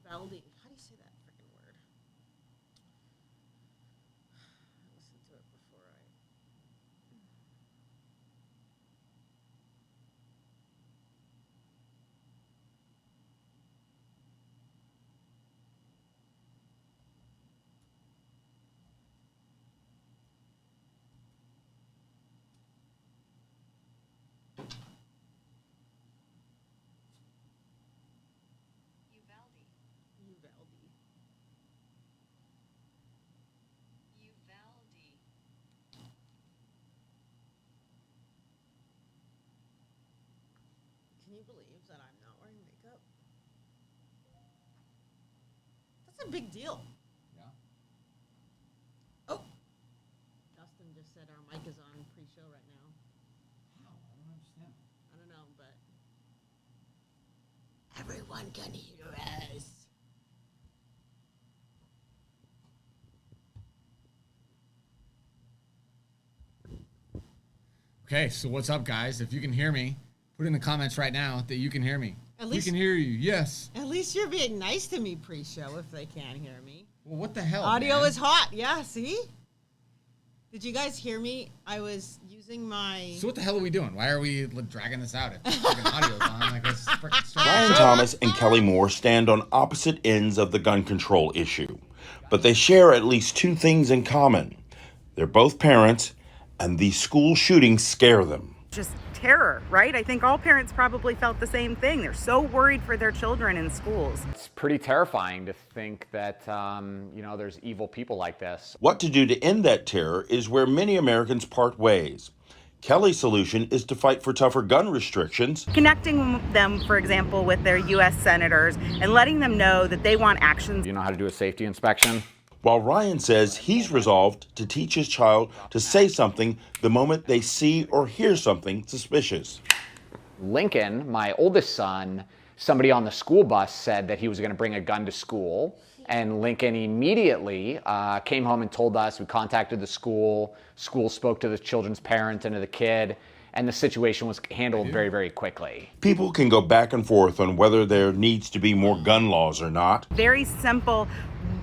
Uvalde. How do you say that freaking word? I listened to it before I... Can you believe that I'm not wearing makeup? That's a big deal. Yeah. Oh. Dustin just said our mic is on pre-show right now. How? I don't understand. I don't know, but everyone can hear us. Okay, so what's up, guys? If you can hear me, put in the comments right now that you can hear me. At least we can hear you, yes. At least you're being nice to me pre-show if they can't hear me. Well, what the hell, Audio man? is hot. Yeah, see? Did you guys hear me? I was using my... So what the hell are we doing? Why are we dragging this out if the fucking audio's on? Like, let's frickin' start. Ryan Thomas and Kelly Moore stand on opposite ends of the gun control issue, but they share at least two things in common. They're both parents, and these school shootings scare them. Just terror, right? I think all parents probably felt the same thing. They're so worried for their children in schools. It's pretty terrifying to think that, there's evil people like this. What to do to end that terror is where many Americans part ways. Kelly's solution is to fight for tougher gun restrictions. Connecting them, for example, with their U.S. senators and letting them know that they want actions. You know how to do a safety inspection? While Ryan says he's resolved to teach his child to say something the moment they see or hear something suspicious. Lincoln, my oldest son, somebody on the school bus said that he was going to bring a gun to school. And Lincoln immediately came home and told us. We contacted the school. School spoke to the children's parent and to the kid. And the situation was handled very, very quickly. People can go back and forth on whether there needs to be more gun laws or not. Very simple,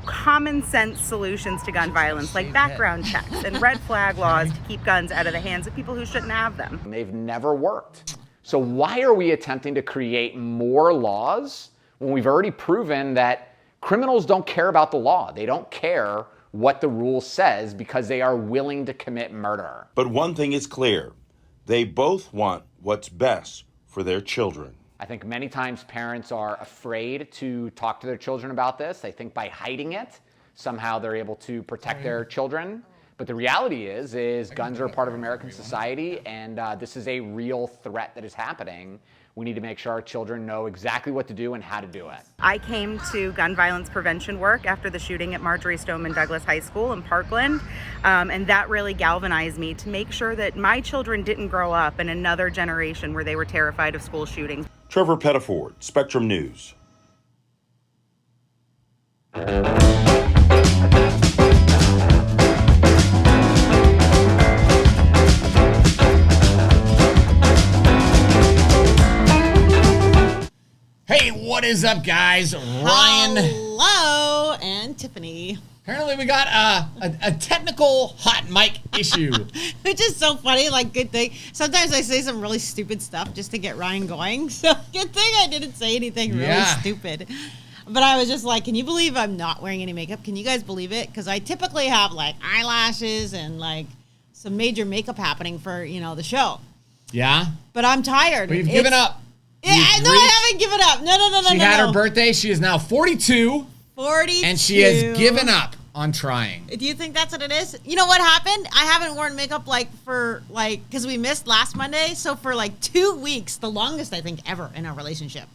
common sense solutions to gun violence, like background checks and red flag laws to keep guns out of the hands of people who shouldn't have them. They've never worked. So why are we attempting to create more laws when we've already proven that criminals don't care about the law? They don't care what the rule says because they are willing to commit murder. But one thing is clear. They both want what's best for their children. I think many times parents are afraid to talk to their children about this. They think by hiding it, somehow they're able to protect their children. But the reality is guns are a part of American society, and this is a real threat that is happening. We need to make sure our children know exactly what to do and how to do it. I came to gun violence prevention work after the shooting at Marjorie Stoneman Douglas High School in Parkland, and that really galvanized me to make sure that my children didn't grow up in another generation where they were terrified of school shootings. Trevor Pettiford, Spectrum News. Hey, what is up, guys? Ryan. Hello, and Tiffany. Apparently we got a technical hot mic issue. Which is so funny, like, good thing. Sometimes I say some really stupid stuff just to get Ryan going. So good thing I didn't say anything really stupid. But I was just like, can you believe I'm not wearing any makeup? Can you guys believe it? Because I typically have, like, eyelashes and, like, some major makeup happening for, the show. Yeah? But I'm tired. But you've given up. Yeah, I haven't given up. No. She had her birthday. She is now 42. 42. And she has given up on trying. Do you think that's what it is? You know what happened? I haven't worn makeup because we missed last Monday. So for 2 weeks, the longest I think ever in our relationship.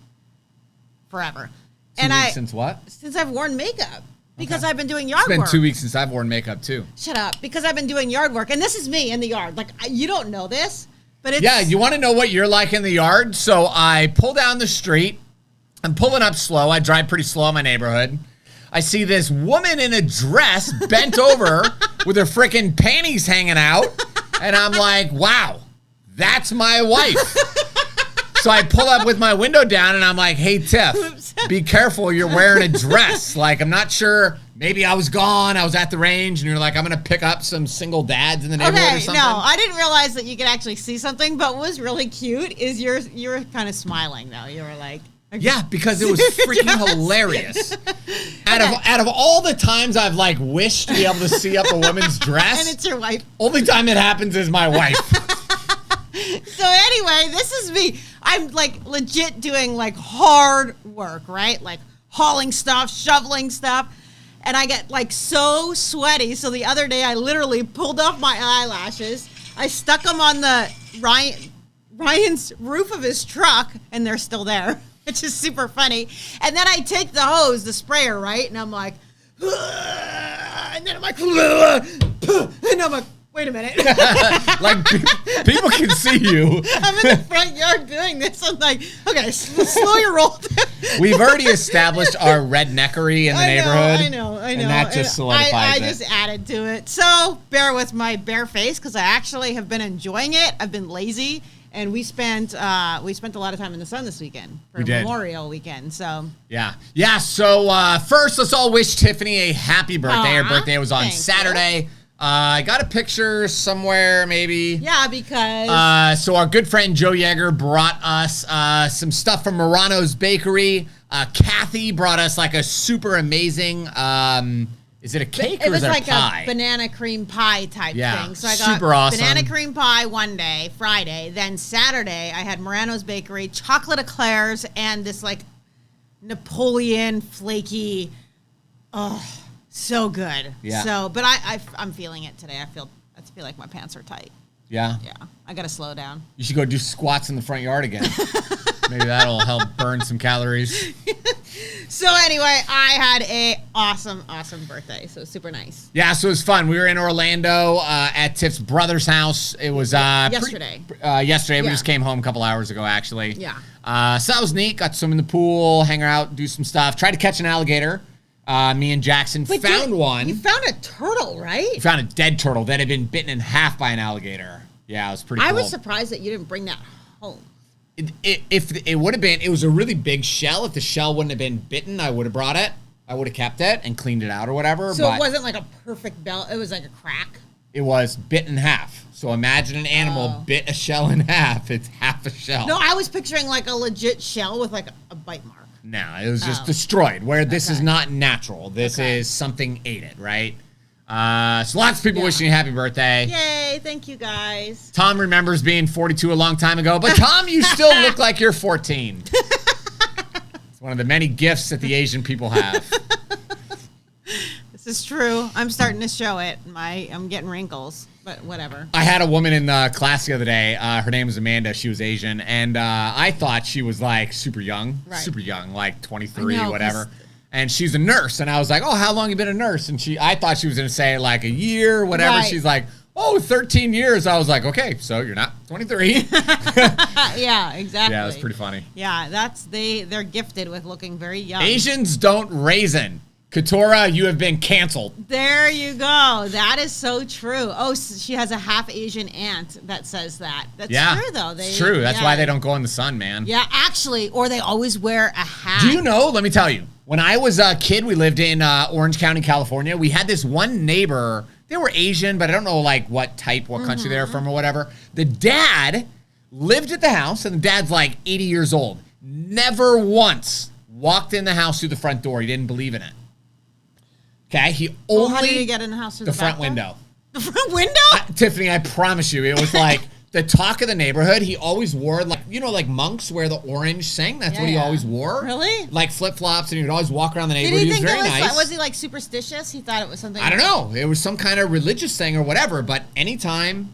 Forever. 2 weeks since what? Since I've worn makeup. Because I've been doing yard work. It's been 2 weeks since I've worn makeup too. Shut up. Because I've been doing yard work. And this is me in the yard. You don't know this. But it's... Yeah, you want to know what you're like in the yard? So I pull down the street. I'm pulling up slow. I drive pretty slow in my neighborhood. I see this woman in a dress bent over with her freaking panties hanging out. And I'm like, wow, that's my wife. So I pull up with my window down and I'm like, hey, Tiff, Oops. be careful. You're wearing a dress. Like, I'm not sure. Maybe I was gone. I was at the range and you're like, I'm going to pick up some single dads in the neighborhood or Okay, something. no, I didn't realize that you could actually see something, but what was really cute is you were kind of smiling though. You were like, okay. Yeah, because it was freaking hilarious. Out of all the times I've like wished to be able to see up a woman's dress, And it's your wife. only time it happens is my wife. So anyway, this is me. I'm like legit doing like hard work, right? Like hauling stuff, shoveling stuff. And I get like so sweaty. So the other day I literally pulled off my eyelashes. I stuck them on the Ryan's roof of his truck and they're still there, which is super funny. And then I take the hose, the sprayer, right? And I'm like, and then I'm like, and I'm like, wait a minute. Like, people can see you. I'm in the front yard doing this. I'm like, okay, slow your roll. We've already established our redneckery in the neighborhood. I know. And that just solidifies I it. just added to it. So bear with my bare face because I actually have been enjoying it. I've been lazy, and we spent a lot of time in the sun this weekend for We did. Memorial Weekend. So Yeah. So first, let's all wish Tiffany a happy birthday. Her Aw, birthday was on thank Saturday. I got a picture somewhere, maybe. yeah, because So our good friend Joe Yeager brought us some stuff from Morano's Bakery. Kathy brought us like a super amazing, is it a cake it or was is it like a pie? a banana cream pie type Yeah, thing. So I got super awesome. banana cream pie one day, Friday. Then Saturday, I had Morano's Bakery, chocolate eclairs, and this like Napoleon flaky. Oh, so good. Yeah. So, but I'm feeling it today. I feel like my pants are tight. Yeah. Yeah. I gotta slow down. You should go do squats in the front yard again. Maybe that'll help burn some calories. So anyway, I had a awesome birthday. So super nice. Yeah, so it was fun. We were in Orlando at Tiff's brother's house. It was Yesterday. Yesterday. We Yeah. just came home a couple hours ago, actually. Yeah. So that was neat. Got to swim in the pool, hang out, do some stuff. Tried to catch an alligator. Me and Jackson found one. You found a turtle, right? We found a dead turtle that had been bitten in half by an alligator. Yeah, it was pretty cool. I was surprised that you didn't bring that home. If it would have been, it was a really big shell. If the shell wouldn't have been bitten, I would have brought it. I would have kept it and cleaned it out or whatever. So but it wasn't like a perfect bell. It was like a crack. it was bit in half. So imagine an animal bit a shell in half. It's half a shell. No, I was picturing like a legit shell with like a bite mark. No, it was just destroyed. Where this is Okay. not natural. This Okay. is something ate it, right? So lots of people wishing you happy birthday. Yay, thank you guys. Tom remembers being 42 a long time ago, but Tom, you still look like you're 14. It's one of the many gifts that the Asian people have. This is true. I'm starting to show it. I'm getting wrinkles, but whatever. I had a woman in class the other day. Her name was Amanda. She was Asian, and I thought she was like super young, like 23, I know, whatever. 'cause- And she's a nurse, and I was like, "Oh, how long you been a nurse?" And I thought she was gonna say like a year, whatever. Right. She's like, "Oh, 13 years." I was like, "Okay, so you're not 23." Yeah, exactly. Yeah, it was pretty funny. Yeah, they're gifted with looking very young. Asians don't raisin. Katora, you have been canceled. There you go. That is so true. Oh, she has a half Asian aunt that says that. That's true, though. It's true. That's why they don't go in the sun, man. Yeah, actually, or they always wear a hat. Do you know? Let me tell you. When I was a kid, we lived in Orange County, California. We had this one neighbor. They were Asian, but I don't know like what country they're from or whatever. The dad lived at the house, and the dad's like 80 years old. Never once walked in the house through the front door. He didn't believe in it. Okay, he only Well, how did he get in the house through the the front back door? window. The front window? Tiffany, I promise you, it was like the talk of the neighborhood. He always wore like like monks wear the orange thing. That's what he Yeah. always wore. Really? Like flip flops, and he would always walk around the Did neighborhood. he He was think very it was nice. was he like superstitious? He thought it was something. I don't know. It was some kind of religious thing or whatever. But anytime,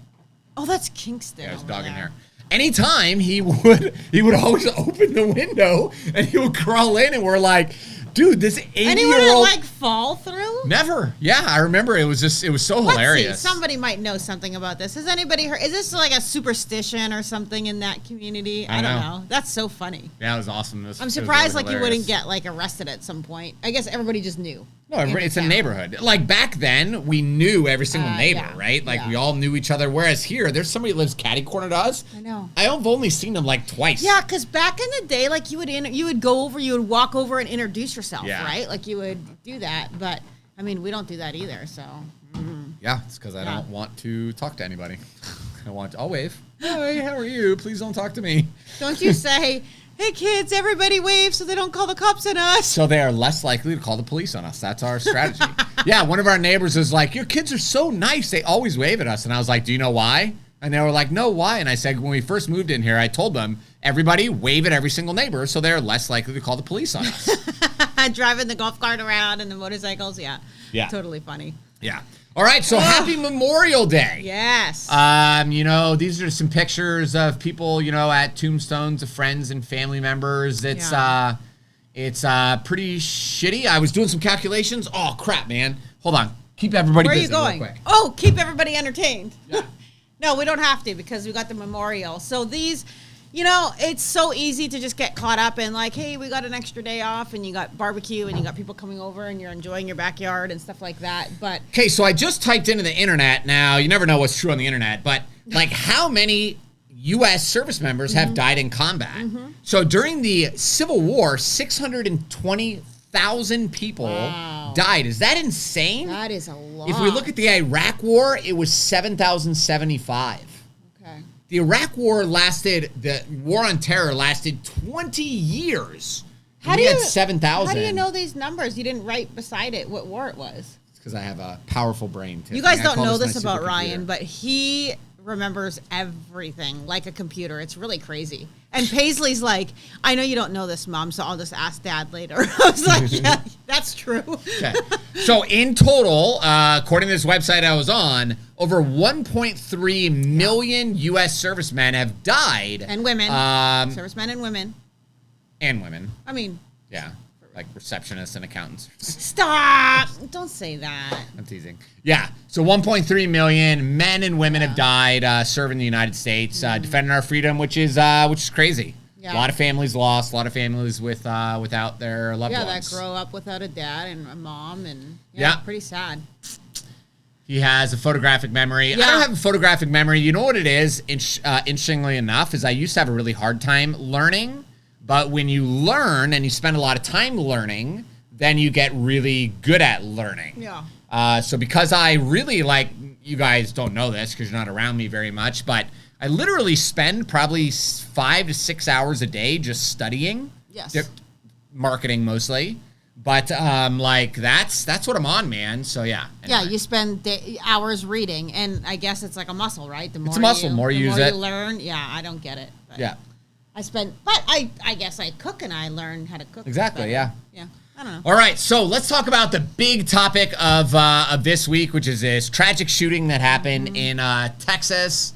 Oh, that's Kingston. there's a over dog in there. here. Anytime he would always open the window and he would crawl in, and we're like, dude, this And he wouldn't 80-year-old like fall through. never. Yeah, I remember. It was so Let's hilarious. see. Somebody might know something about this. Has anybody heard? Is this like a superstition or something in that community? I don't know. That's so funny. Yeah, it was awesome. I'm surprised like you wouldn't get like arrested at some point. I guess everybody just knew. No, it's a neighborhood. Like back then, we knew every single neighbor, right? Like we all knew each other. Whereas here, there's somebody that lives catty corner to us. I know. I've only seen them like twice. Yeah, because back in the day, like you would walk over and introduce yourself, right? Like you would do that. But I mean, we don't do that either. So. Yeah, it's because I don't want to talk to anybody. I'll wave. Hey, how are you? Please don't talk to me. Don't you say, hey kids, everybody wave so they don't call the cops on us. So they are less likely to call the police on us. That's our strategy. Yeah, one of our neighbors is like, your kids are so nice. They always wave at us. And I was like, do you know why? And they were like, no, why? And I said, when we first moved in here, I told them, everybody wave at every single neighbor so they're less likely to call the police on us. Driving the golf cart around and the motorcycles. Yeah. Totally funny. Yeah. All right, so happy Memorial Day. Yes. These are some pictures of people, at tombstones of friends and family members. It's pretty shitty. I was doing some calculations. Oh, crap, man. Hold on. Keep everybody busy. Where are you going? Real quick. Oh, keep everybody entertained. Yeah. No, we don't have to because we got the memorial. So these... it's so easy to just get caught up in like, hey, we got an extra day off and you got barbecue and you got people coming over and you're enjoying your backyard and stuff like that. But okay, so I just typed into the internet. Now, you never know what's true on the internet, but like how many U.S. service members have died in combat? So during the Civil War, 620,000 people died. Is that insane? That is a lot. If we look at the Iraq War, it was 7,075. The Iraq War the War on Terror lasted 20 years. How do you had 7,000. How do you know these numbers? You didn't write beside it what war it was. It's because I have a powerful brain, Tiffany. You guys don't know this about Ryan, but he remembers everything like a computer. It's really crazy. And Paisley's like, I know you don't know this, Mom, so I'll just ask Dad later. I was like, yeah, that's true. Okay. So in total, according to this website I was on, over 1.3 million U.S. servicemen have died. And women. Servicemen and women. And women. I mean. Yeah. Like receptionists and accountants. Stop! Don't say that. I'm teasing. Yeah. So 1.3 million men and women have died serving the United States, defending our freedom, which is crazy. Yeah. A lot of families lost. A lot of families without their loved ones. Yeah, that grow up without a dad and a mom, and pretty sad. He has a photographic memory. Yeah. I don't have a photographic memory. You know what it is? Interestingly enough, is I used to have a really hard time learning. But when you learn and you spend a lot of time learning, then you get really good at learning. Yeah. So because I really you guys don't know this because you're not around me very much, but I literally spend probably 5 to 6 hours a day just studying. Yes. Marketing mostly. But that's what I'm on, man. So yeah. Anyway. Yeah, you spend hours reading, and I guess it's like a muscle, right? The more it's a muscle. More you use it, you learn. Yeah, I don't get it. But. Yeah. But I guess I cook and I learn how to cook. Exactly, yeah. Yeah, I don't know. All right, so let's talk about the big topic of this week, which is this tragic shooting that happened in Texas.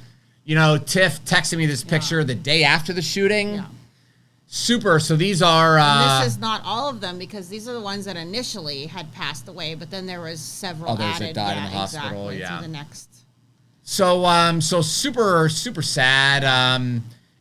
Tiff texted me this picture the day after the shooting. Yeah. Super, so these are... and this is not all of them because these are the ones that initially had passed away, but then there was several others added. That died in the hospital, to the next. So super, super sad.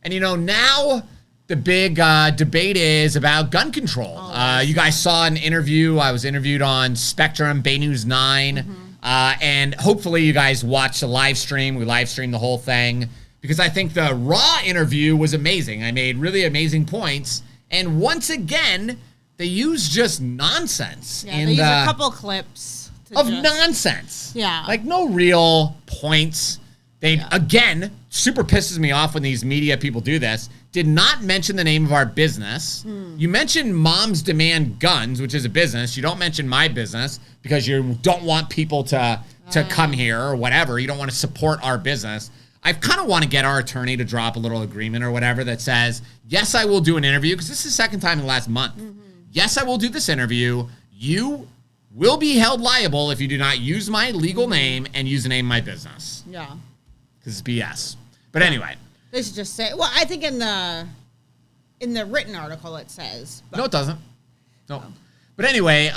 And now the big debate is about gun control. You guys saw an interview. I was interviewed on Spectrum, Bay News 9. And hopefully you guys watched the live stream. We live streamed the whole thing because I think the Raw interview was amazing. I made really amazing points. And once again, they used just nonsense. Yeah, they used a couple clips. Of nonsense. Yeah. Like no real points. Again, super pisses me off when these media people do this. Did not mention the name of our business. You mentioned Moms Demand Guns, which is a business. You don't mention my business because you don't want people to come here or whatever. You don't want to support our business. I kind of want to get our attorney to drop a little agreement or whatever that says, yes, I will do an interview because this is the second time in the last month. Yes, I will do this interview. You will be held liable if you do not use my legal name and use the name of my business. Yeah. Because it's BS. But anyway. They should just say, well, I think in the written article it says. No, it doesn't. No. But anyway,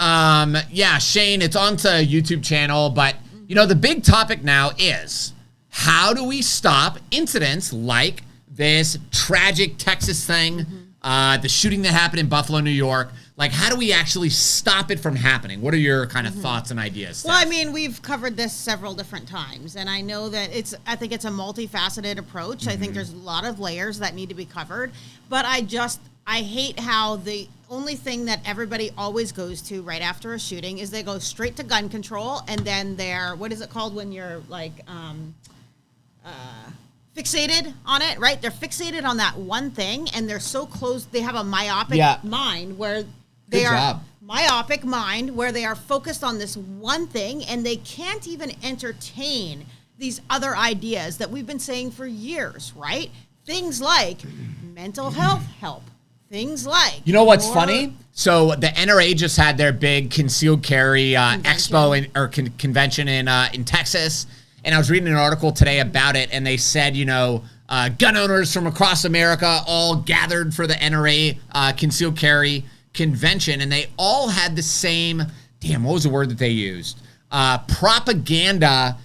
Shane, it's onto YouTube channel. But, the big topic now is how do we stop incidents like this tragic Texas thing the shooting that happened in Buffalo, New York. Like, how do we actually stop it from happening? What are your kind of thoughts and ideas, Steph? Well, I mean, we've covered this several different times, and I know that I think it's a multifaceted approach. I think there's a lot of layers that need to be covered, but I hate how the only thing that everybody always goes to right after a shooting is they go straight to gun control, and then they're, what is it called when you're like, fixated on it, right? They're fixated on that one thing, and they're so close. They have a myopic mind where they myopic mind where they are focused on this one thing, and they can't even entertain these other ideas that we've been saying for years, right? Things like mental health help. Things like, you know what's funny? So the NRA just had their big concealed carry expo convention in Texas. And I was reading an article today about it, and they said, gun owners from across America all gathered for the NRA concealed carry convention, and they all had the same, what was the word that they used? Propaganda,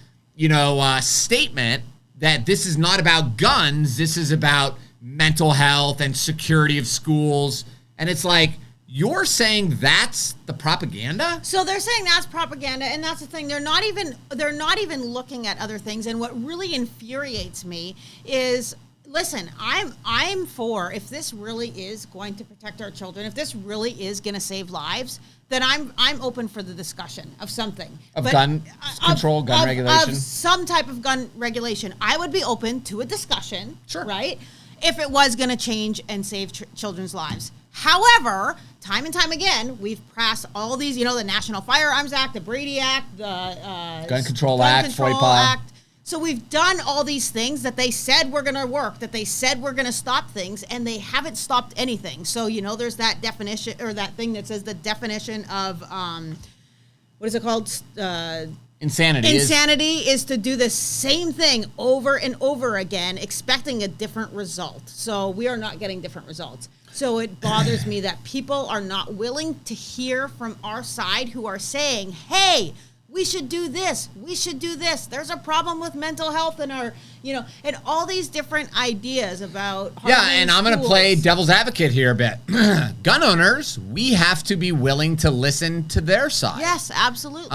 statement that this is not about guns, this is about mental health and security of schools. And it's like, you're saying that's the propaganda? So they're saying that's propaganda, and that's the thing. They're not even looking at other things. And what really infuriates me is, listen, I'm for, if this really is going to protect our children, if this really is going to save lives, then I'm open for the discussion of something. Gun control, gun regulation? Of some type of gun regulation. I would be open to a discussion, sure, right? If it was going to change and save children's lives. However, time and time again, we've passed all these, the National Firearms Act, the Brady Act, the Gun Control Act, FOIPA. So we've done all these things that they said were going to work, that they said we're going to stop things, and they haven't stopped anything. So, there's that definition, or that thing that says the definition of, what is it called? Insanity is to do the same thing over and over again, expecting a different result. So we are not getting different results. So it bothers me that people are not willing to hear from our side who are saying, hey, we should do this. We should do this. There's a problem with mental health in our, and all these different ideas about and I'm going to play devil's advocate here a bit. Gun owners, we have to be willing to listen to their side. Yes, absolutely.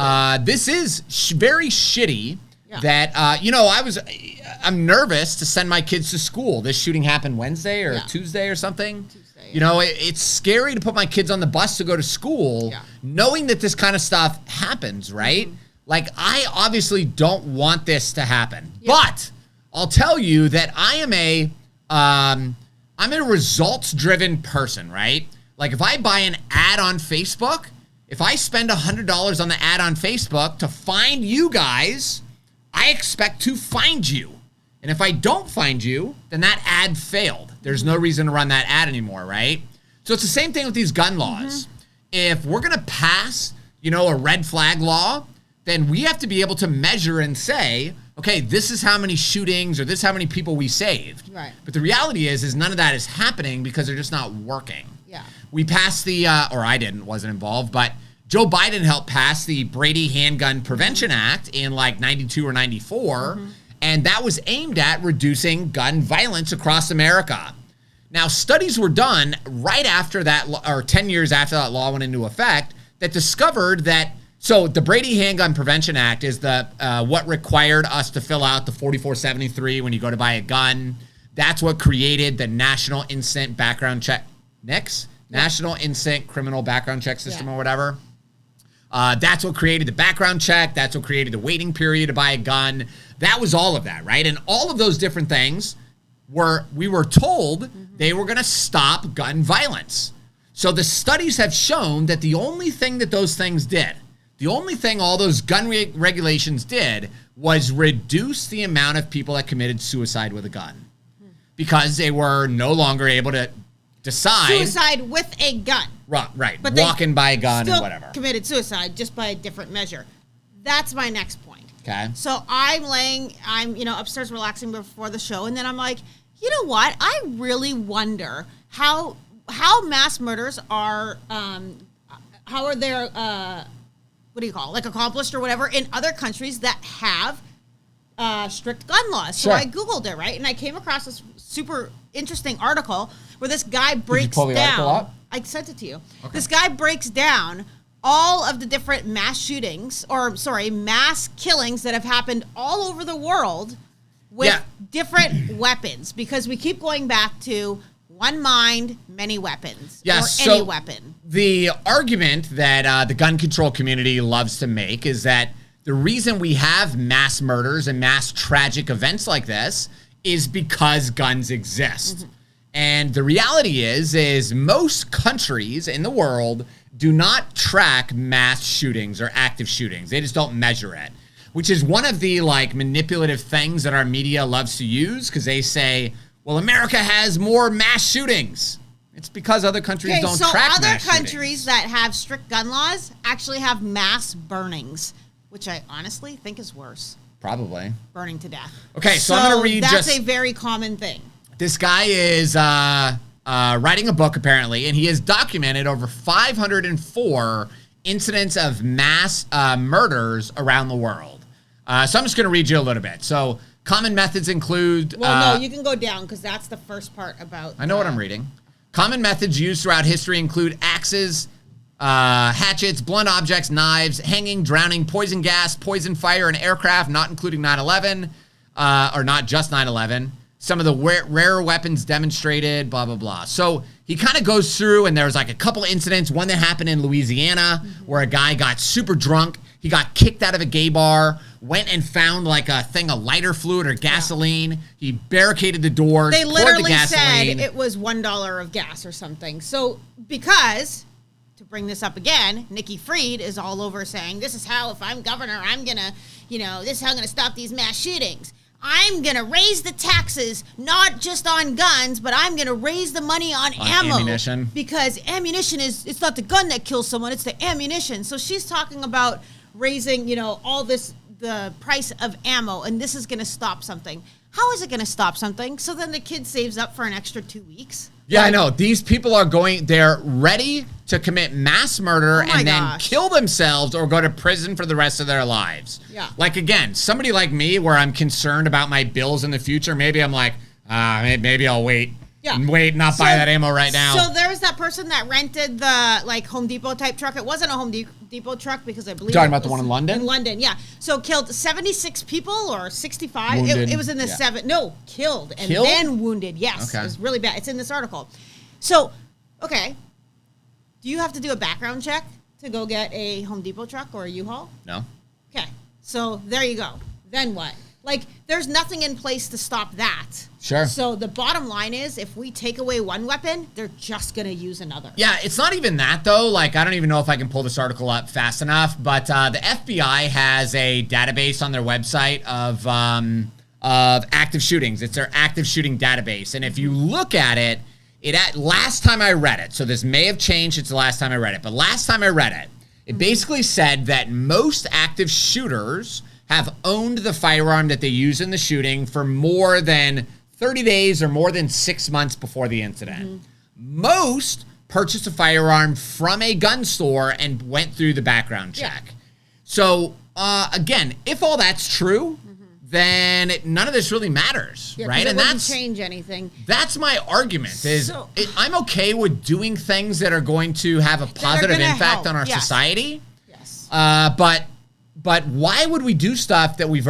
This is very shitty that, I'm nervous to send my kids to school. This shooting happened Wednesday or Tuesday or something. It's scary to put my kids on the bus to go to school, knowing that this kind of stuff happens, right? Mm-hmm. Like, I obviously don't want this to happen, but I'll tell you that I'm a results-driven person, right? Like, if I buy an ad on Facebook, if I spend $100 on the ad on Facebook to find you guys, I expect to find you. And if I don't find you, then that ad failed. There's no reason to run that ad anymore, right? So it's the same thing with these gun laws. Mm-hmm. If we're going to pass, a red flag law, then we have to be able to measure and say, okay, this is how many shootings or this is how many people we saved. Right. But the reality is none of that is happening because they're just not working. Yeah. We passed wasn't involved, but Joe Biden helped pass the Brady Handgun Prevention Act in like 92 or 94. Mm-hmm. And that was aimed at reducing gun violence across America. Now, studies were done right after that, or 10 years after that law went into effect, that discovered that, so the Brady Handgun Prevention Act is what required us to fill out the 4473 when you go to buy a gun. That's what created the National Instant Background Check, NICS? National Instant Criminal Background Check System or whatever. That's what created the background check. That's what created the waiting period to buy a gun. That was all of that, right? And all of those different things we were told they were going to stop gun violence. So the studies have shown that the only thing that those things did, the only thing all those gun regulations did was reduce the amount of people that committed suicide with a gun because they were no longer able to decide. Suicide with a gun. Right. But walking by a gun and whatever. Committed suicide just by a different measure. That's my next point. Okay. So I'm upstairs relaxing before the show, and then I'm like, you know what? I really wonder how mass murders are, how are they, accomplished or whatever in other countries that have strict gun laws. So sure. I Googled it, right? And I came across this super interesting article where this guy breaks pull the down. article up? I sent it to you. Okay. This guy breaks down all of the different mass shootings, mass killings that have happened all over the world with different weapons, because we keep going back to one mind, many weapons, or any weapon. The argument that the gun control community loves to make is that the reason we have mass murders and mass tragic events like this is because guns exist. Mm-hmm. And the reality is most countries in the world do not track mass shootings or active shootings. They just don't measure it, which is one of the manipulative things that our media loves to use, because they say, well, America has more mass shootings. It's because other countries don't track mass shootings. So other countries that have strict gun laws actually have mass burnings, which I honestly think is worse. Probably. Burning to death. Okay, so I'm going to read that's a very common thing. This guy is writing a book, apparently, and he has documented over 504 incidents of mass murders around the world. So I'm just going to read you a little bit. So common methods include... Well, no, you can go down, because that's the first part about... I know what I'm reading. Common methods used throughout history include axes, hatchets, blunt objects, knives, hanging, drowning, poison gas, poison fire, and aircraft, not including 9/11, or not just 9/11. Some of the rare weapons demonstrated, blah, blah, blah. So he kind of goes through, and there's a couple of incidents. One that happened in Louisiana where a guy got super drunk. He got kicked out of a gay bar, went and found a thing of lighter fluid or gasoline. Yeah. He barricaded the doors, They poured the literally gasoline. said it was $1 of gas or something. So because, to bring this up again, Nikki Fried is all over saying, this is how, if I'm governor, I'm going to, this is how I'm going to stop these mass shootings. I'm going to raise the taxes, not just on guns, but I'm going to raise the money on ammo. Ammunition. Because ammunition it's not the gun that kills someone, it's the ammunition. So she's talking about raising, the price of ammo, and this is going to stop something. How is it going to stop something? So then the kid saves up for an extra 2 weeks? Yeah, I know. These people they're ready to commit mass murder and then kill themselves or go to prison for the rest of their lives. Yeah. Again, somebody like me where I'm concerned about my bills in the future, maybe I'm maybe I'll wait. Yeah. Wait, not buy that ammo right now. So there was that person that rented the Home Depot type truck. It wasn't a Home Depot truck, because I believe you're talking about the one in London? In London, yeah. So killed 76 people or 65. Wounded. It was in the killed and Killed? then wounded. Yes, Okay. It was really bad. It's in this article. So, okay, do you have to do a background check to go get a Home Depot truck or a U-Haul? No. Okay, so there you go. Then what? There's nothing in place to stop that. Sure. So the bottom line is, if we take away one weapon, they're just going to use another. Yeah, it's not even that, though. I don't even know if I can pull this article up fast enough, but the FBI has a database on their website of active shootings. It's their active shooting database. And if you look at it, last time I read it, so this may have changed since the last time I read it, but last time I read it, it basically said that most active shooters have owned the firearm that they use in the shooting for more than 30 days or more than 6 months before the incident. Mm-hmm. Most purchased a firearm from a gun store and went through the background check. Yeah. So, again, if all that's true, then none of this really matters, right? And that doesn't change anything. That's my argument. I'm okay with doing things that are going to have a positive impact on our society. Yes. But why would we do stuff that we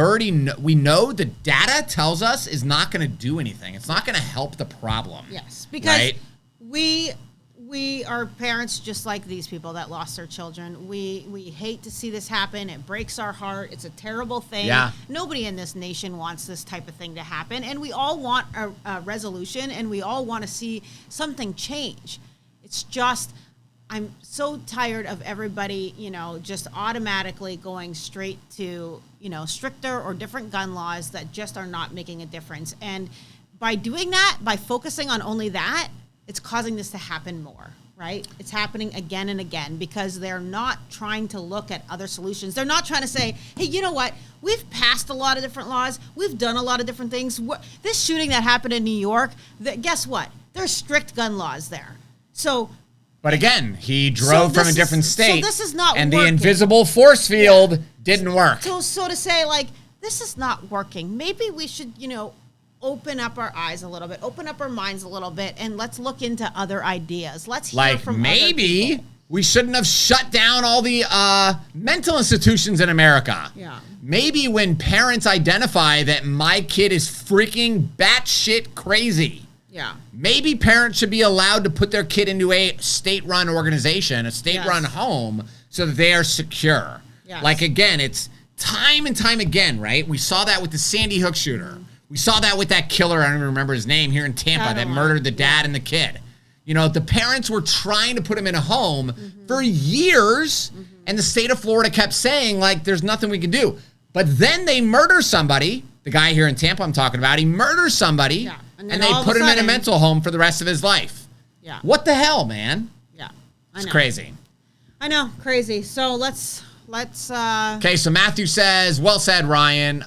know the data tells us is not going to do anything? It's not going to help the problem. Yes, because we are parents just like these people that lost their children. We hate to see this happen. It breaks our heart. It's a terrible thing. Yeah. Nobody in this nation wants this type of thing to happen, and we all want a resolution, and we all want to see something change. It's just, I'm so tired of everybody, just automatically going straight to, stricter or different gun laws that just are not making a difference. And by doing that, by focusing on only that, it's causing this to happen more, right? It's happening again and again because they're not trying to look at other solutions. They're not trying to say, hey, you know what? We've passed a lot of different laws. We've done a lot of different things. This shooting that happened in New York, guess what? There's strict gun laws there. So... But again, he drove from a different state. So this is not and working. The invisible force field didn't work. So to say, this is not working. Maybe we should, open up our eyes a little bit, open up our minds a little bit, and let's look into other ideas. Let's hear Like from other maybe people. we shouldn't have shut down all the mental institutions in America. Yeah. Maybe when parents identify that my kid is freaking batshit crazy, Yeah. maybe parents should be allowed to put their kid into a state-run organization, a state-run home, so that they are secure. Yes. Like, again, it's time and time again, right? We saw that with the Sandy Hook shooter. We saw that with that killer, I don't even remember his name, here in Tampa that murdered the dad and the kid. You know, the parents were trying to put him in a home for years, and the state of Florida kept saying, like, there's nothing we can do. But then they murder somebody, the guy here in Tampa I'm talking about, he murders somebody, Yeah. and then they all of put a him in a sudden- mental home for the rest of his life. Yeah. What the hell, man? Yeah. It's crazy. I know, crazy. So let's Okay, so Matthew says, well said, Ryan.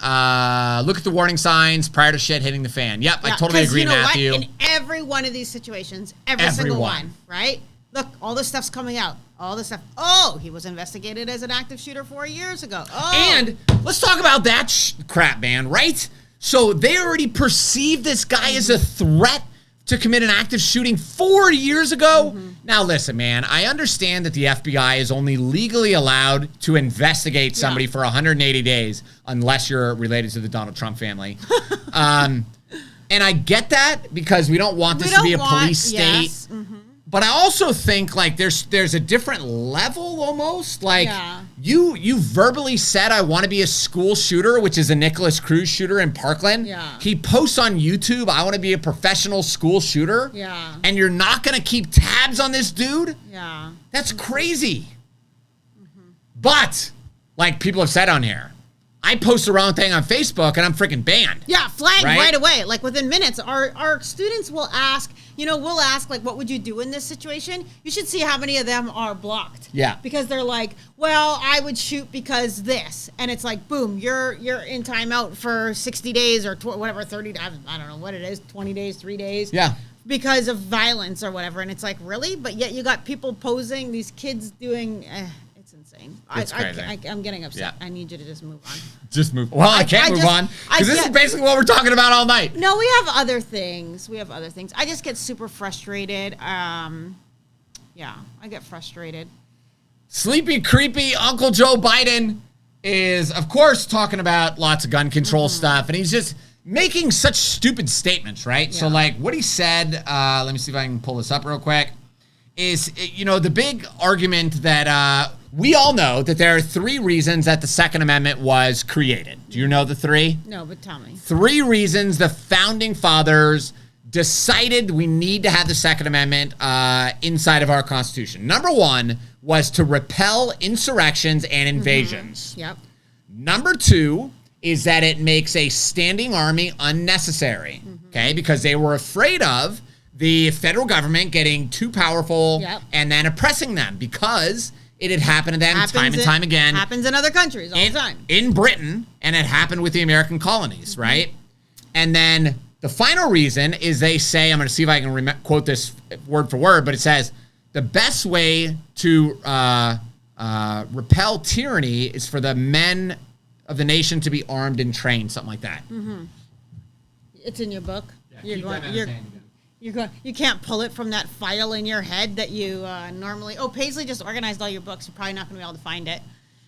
Look at the warning signs prior to shit hitting the fan. Yep, I totally 'cause agree, you know Matthew. What? In every one of these situations, every single one, right? Look, all this stuff's coming out. All this stuff. Oh, he was investigated as an active shooter 4 years ago. Oh. And let's talk about that crap, man, right? So they already perceived this guy as a threat to commit an active shooting 4 years ago. Now, listen, man, I understand that the FBI is only legally allowed to investigate somebody for 180 days, unless you're related to the Donald Trump family. And I get that because we don't want this to be a police state. Yes. But I also think like there's a different level almost. Like you verbally said I want to be a school shooter, which is a Nicholas Cruz shooter in Parkland. Yeah. He posts on YouTube, I want to be a professional school shooter. Yeah. And you're not gonna keep tabs on this dude? Yeah. That's crazy. But like people have said on here, I post the wrong thing on Facebook and I'm freaking banned. Yeah, flagged Right? right away. Like within minutes, our students will ask, we'll ask, like, what would you do in this situation? You should see how many of them are blocked. Yeah. Because they're like, well, I would shoot because this. And it's like, boom, you're in timeout for 60 days or whatever, 30, I don't know what it is, 20 days, 3 days. Yeah. Because of violence or whatever. And it's like, really? But yet you got people posing, these kids doing, it's insane. It's crazy. I'm getting upset. Yeah. I need you to just move on. Just move. Well, I can't move on because this is basically what we're talking about all night. No, we have other things. I just get super frustrated. I get frustrated. Sleepy, creepy Uncle Joe Biden is, of course, talking about lots of gun control stuff, and he's just making such stupid statements, right? So, like, what he said, let me see if I can pull this up real quick, is, the big argument that we all know that there are 3 reasons that the Second Amendment was created. Do you know the 3? No, but tell me. 3 reasons the Founding Fathers decided we need to have the Second Amendment inside of our Constitution. Number 1 was to repel insurrections and invasions. Yep. Number 2 is that it makes a standing army unnecessary, okay? Because they were afraid of the federal government getting too powerful and then oppressing them because it had happened to them time and time again. Happens in other countries all the time. In Britain, and it happened with the American colonies, right? And then the final reason is they say, I'm going to see if I can quote this word for word, but it says, the best way to repel tyranny is for the men of the nation to be armed and trained, something like that. It's in your book. Yeah, You can't pull it from that file in your head that you normally. Oh, Paisley just organized all your books. You're probably not going to be able to find it.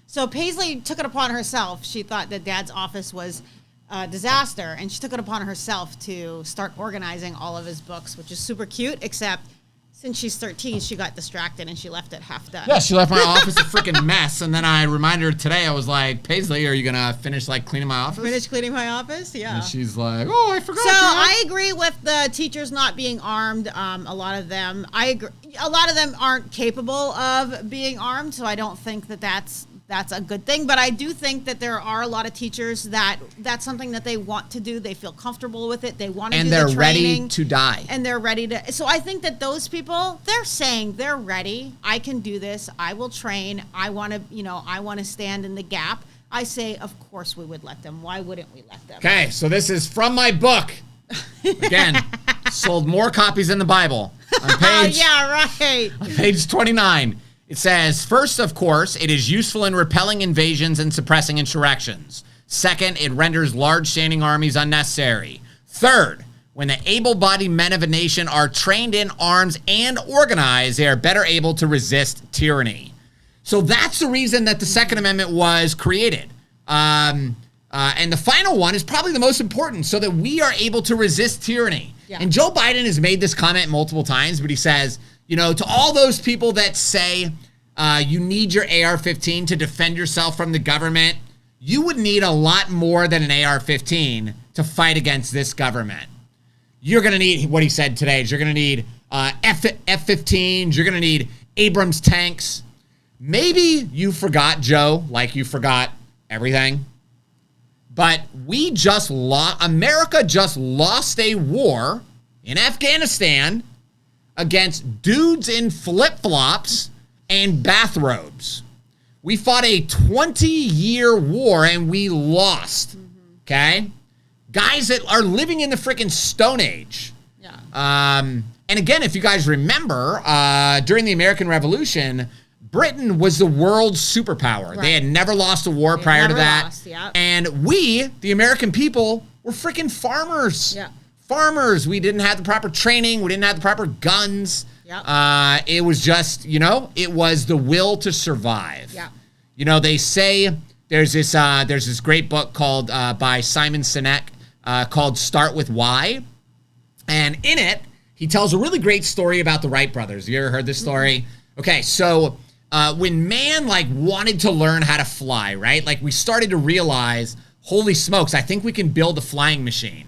So Paisley took it upon herself. She thought that Dad's office was a disaster, and she took it upon herself to start organizing all of his books, which is super cute, except since she's 13, she got distracted and she left it half done. Yeah, she left my office a freaking mess, and then I reminded her today, I was like, Paisley, are you going to finish, like, cleaning my office? Finish cleaning my office? Yeah. And she's like, oh, I forgot. So I agree with the teachers not being armed. A lot of them, I agree. A lot of them aren't capable of being armed, so I don't think that that's a good thing. But I do think that there are a lot of teachers that's something that they want to do. They feel comfortable with it. They want to do the training. And they're ready to die. And they're ready to. So I think that those people, they're saying they're ready. I can do this. I will train. I want to stand in the gap. I say, of course we would let them. Why wouldn't we let them? Okay, so this is from my book. Again, sold more copies than the Bible. On page, on page 29, it says, first, of course, it is useful in repelling invasions and suppressing insurrections. Second, it renders large standing armies unnecessary. Third, when the able-bodied men of a nation are trained in arms and organized, they are better able to resist tyranny. So that's the reason that the Second Amendment was created. And the final one is probably the most important, so that we are able to resist tyranny. Yeah. And Joe Biden has made this comment multiple times, but he says, to all those people that say you need your AR-15 to defend yourself from the government, you would need a lot more than an AR-15 to fight against this government. You're going to need, what he said today, is you're going to need F-15s, you're going to need Abrams tanks. Maybe you forgot, Joe, like you forgot everything. But America just lost a war in Afghanistan against dudes in flip-flops and bathrobes. We fought a 20-year war and we lost, okay? Guys that are living in the freaking Stone Age. Yeah. And again, if you guys remember, during the American Revolution, Britain was the world's superpower. Right. They had never lost a war prior to that. Yep. And we, the American people, were freaking farmers. Yeah. Farmers. We didn't have the proper training. We didn't have the proper guns. Yep. It was just, it was the will to survive. Yeah. They say there's this great book called by Simon Sinek called Start With Why. And in it, he tells a really great story about the Wright brothers. You ever heard this story? Mm-hmm. Okay, so when man wanted to learn how to fly, right? We started to realize, holy smokes, I think we can build a flying machine.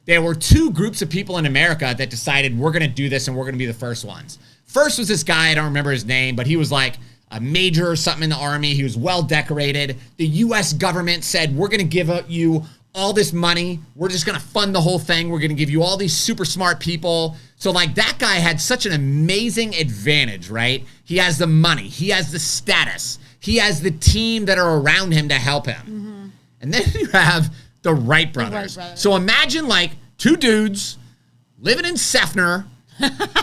There were two groups of people in America that decided we're going to do this and we're going to be the first ones. First was this guy, I don't remember his name, but he was like a major or something in the army. He was well decorated. The U.S. government said, we're going to give you all this money. We're just going to fund the whole thing. We're going to give you all these super smart people. So that guy had such an amazing advantage, right? He has the money. He has the status. He has the team that are around him to help him. Mm-hmm. And then you have the Wright brothers. So imagine two dudes living in Seffner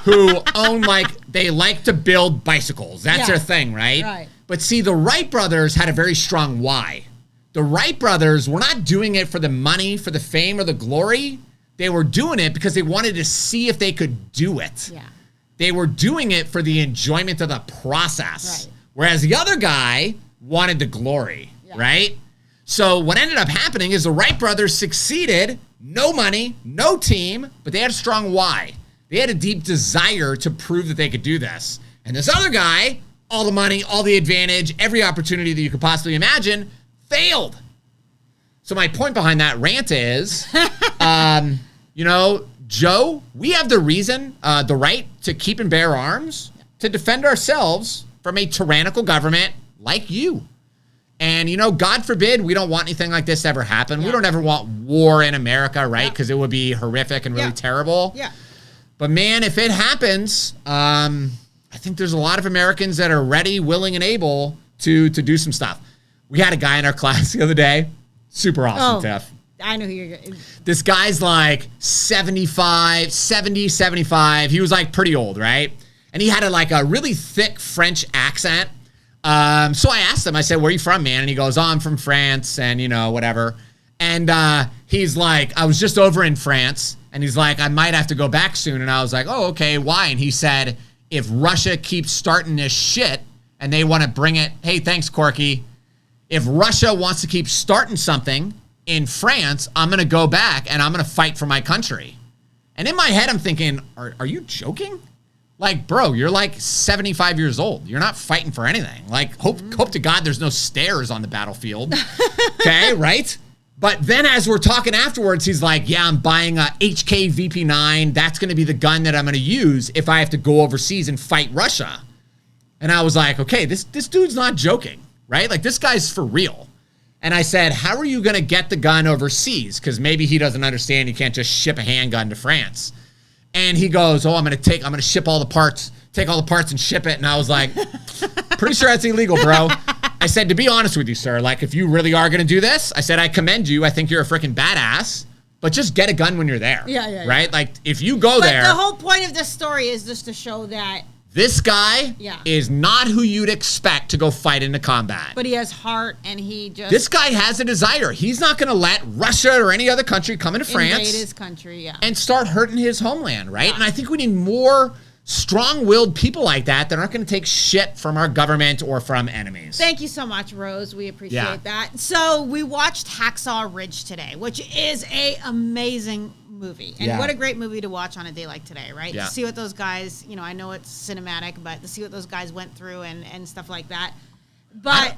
who own they like to build bicycles. That's their thing, right? Right. But see, the Wright brothers had a very strong why. The Wright brothers were not doing it for the money, for the fame, or the glory. They were doing it because they wanted to see if they could do it. Yeah. They were doing it for the enjoyment of the process. Right. Whereas the other guy wanted the glory, right? So what ended up happening is the Wright brothers succeeded. No money, no team, but they had a strong why. They had a deep desire to prove that they could do this. And this other guy, all the money, all the advantage, every opportunity that you could possibly imagine, failed. So my point behind that rant is, Joe, we have the reason, the right to keep and bear arms to defend ourselves from a tyrannical government like you. And, God forbid, we don't want anything like this to ever happen. Yeah. We don't ever want war in America, right? Because it would be horrific and really terrible. Yeah. But, man, if it happens, I think there's a lot of Americans that are ready, willing, and able to do some stuff. We had a guy in our class the other day. Super awesome, Tiff. I know who you're getting. This guy's 70, 75. He was pretty old, right? And he had a really thick French accent. So I asked him, I said, where are you from, man? And he goes, I'm from France and, whatever. And he's like, I was just over in France. And he's like, I might have to go back soon. And I was like, oh, okay, why? And he said, if Russia keeps starting this shit and they want to bring it, hey, thanks, Corky. If Russia wants to keep starting something in France, I'm going to go back and I'm going to fight for my country. And in my head, I'm thinking, are you joking? Bro, you're 75 years old. You're not fighting for anything. Hope to God there's no stairs on the battlefield. Okay, right? But then as we're talking afterwards, he's like, yeah, I'm buying a HK VP9. That's going to be the gun that I'm going to use if I have to go overseas and fight Russia. And I was like, okay, this dude's not joking, right? This guy's for real. And I said, how are you going to get the gun overseas? Because maybe he doesn't understand you can't just ship a handgun to France. And he goes, I'm going to ship all the parts, take all the parts and ship it. And I was like, pretty sure that's illegal, bro. I said, to be honest with you, sir, if you really are going to do this, I said, I commend you. I think you're a freaking badass, but just get a gun when you're there. Yeah. Right? If you go there. The whole point of this story is just to show that This guy Yeah. is not who you'd expect to go fight into combat. But he has heart, and he just This guy has a desire. He's not going to let Russia or any other country come into invade France his country. Yeah. and start hurting his homeland, right? And I think we need more strong-willed people like that aren't going to take shit from our government or from enemies. Thank you so much, Rose. We appreciate Yeah. that. So we watched Hacksaw Ridge today, which is a amazing movie. And Yeah. what a great movie to watch on a day like today, right? Yeah. To see what those guys, I know it's cinematic, but to see what those guys went through and stuff like that. But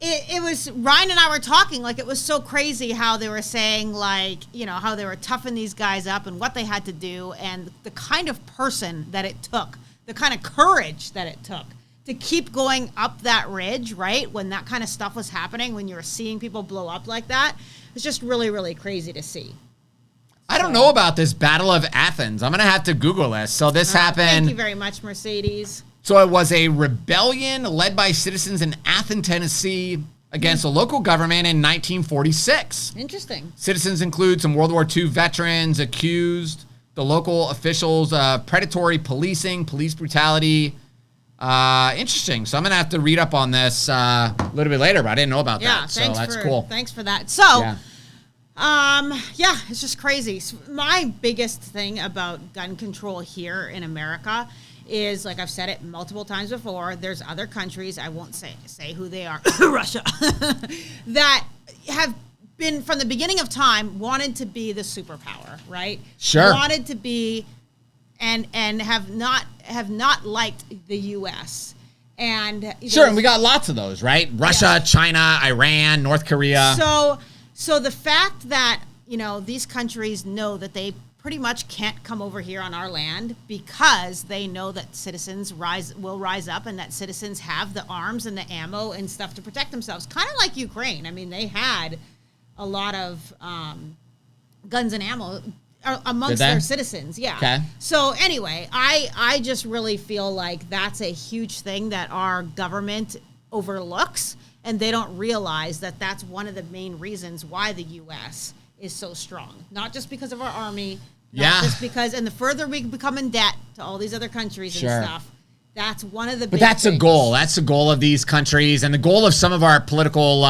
it was, Ryan and I were talking, like, it was so crazy how they were saying, like, how they were toughing these guys up and what they had to do and the kind of person that it took, the kind of courage that it took to keep going up that ridge, right? When that kind of stuff was happening, when you were seeing people blow up like that, it's just really, really crazy to see. I don't know about this Battle of Athens. I'm going to have to Google this. So this happened. Thank you very much, Mercedes. So it was a rebellion led by citizens in Athens, Tennessee against a local government in 1946. Interesting. Citizens include some World War II veterans accused the local officials of predatory policing, police brutality. Interesting. So I'm going to have to read up on this a little bit later, but I didn't know about that. So that's cool. Thanks for that. So, Yeah. It's just crazy. My biggest thing about gun control here in America is, like I've said it multiple times before, there's other countries, I won't say who they are, Russia, that have been, from the beginning of time, wanted to be the superpower, right? Sure. Wanted to be, and have not liked the U.S. And Sure, and we got lots of those, right? Russia, China, Iran, North Korea. So the fact that, these countries know that they pretty much can't come over here on our land because they know that citizens will rise up and that citizens have the arms and the ammo and stuff to protect themselves. Kind of like Ukraine. I mean, they had a lot of guns and ammo amongst their citizens. Yeah. Okay. So anyway, I just really feel like that's a huge thing that our government overlooks, and they don't realize that that's one of the main reasons why the U.S. is so strong. Not just because of our army, not just because, and the further we become in debt to all these other countries and stuff, that's one of the big that's things. a goal. That's the goal of these countries, and the goal of some of our political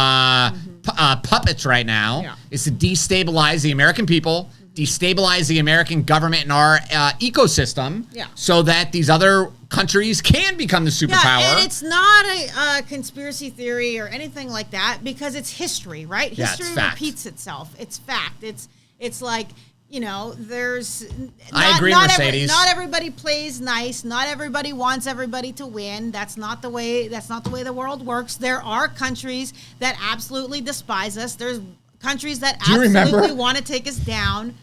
puppets right now is to destabilize the American people, destabilize the American government and our ecosystem, so that these other countries can become the superpower. Yeah, and it's not a conspiracy theory or anything like that, because it's history, right? History repeats itself. It's fact. It's like, there's. I agree, Mercedes. Not everybody plays nice. Not everybody wants everybody to win. That's not the way the world works. There are countries that absolutely despise us. There's countries that absolutely want to take us down.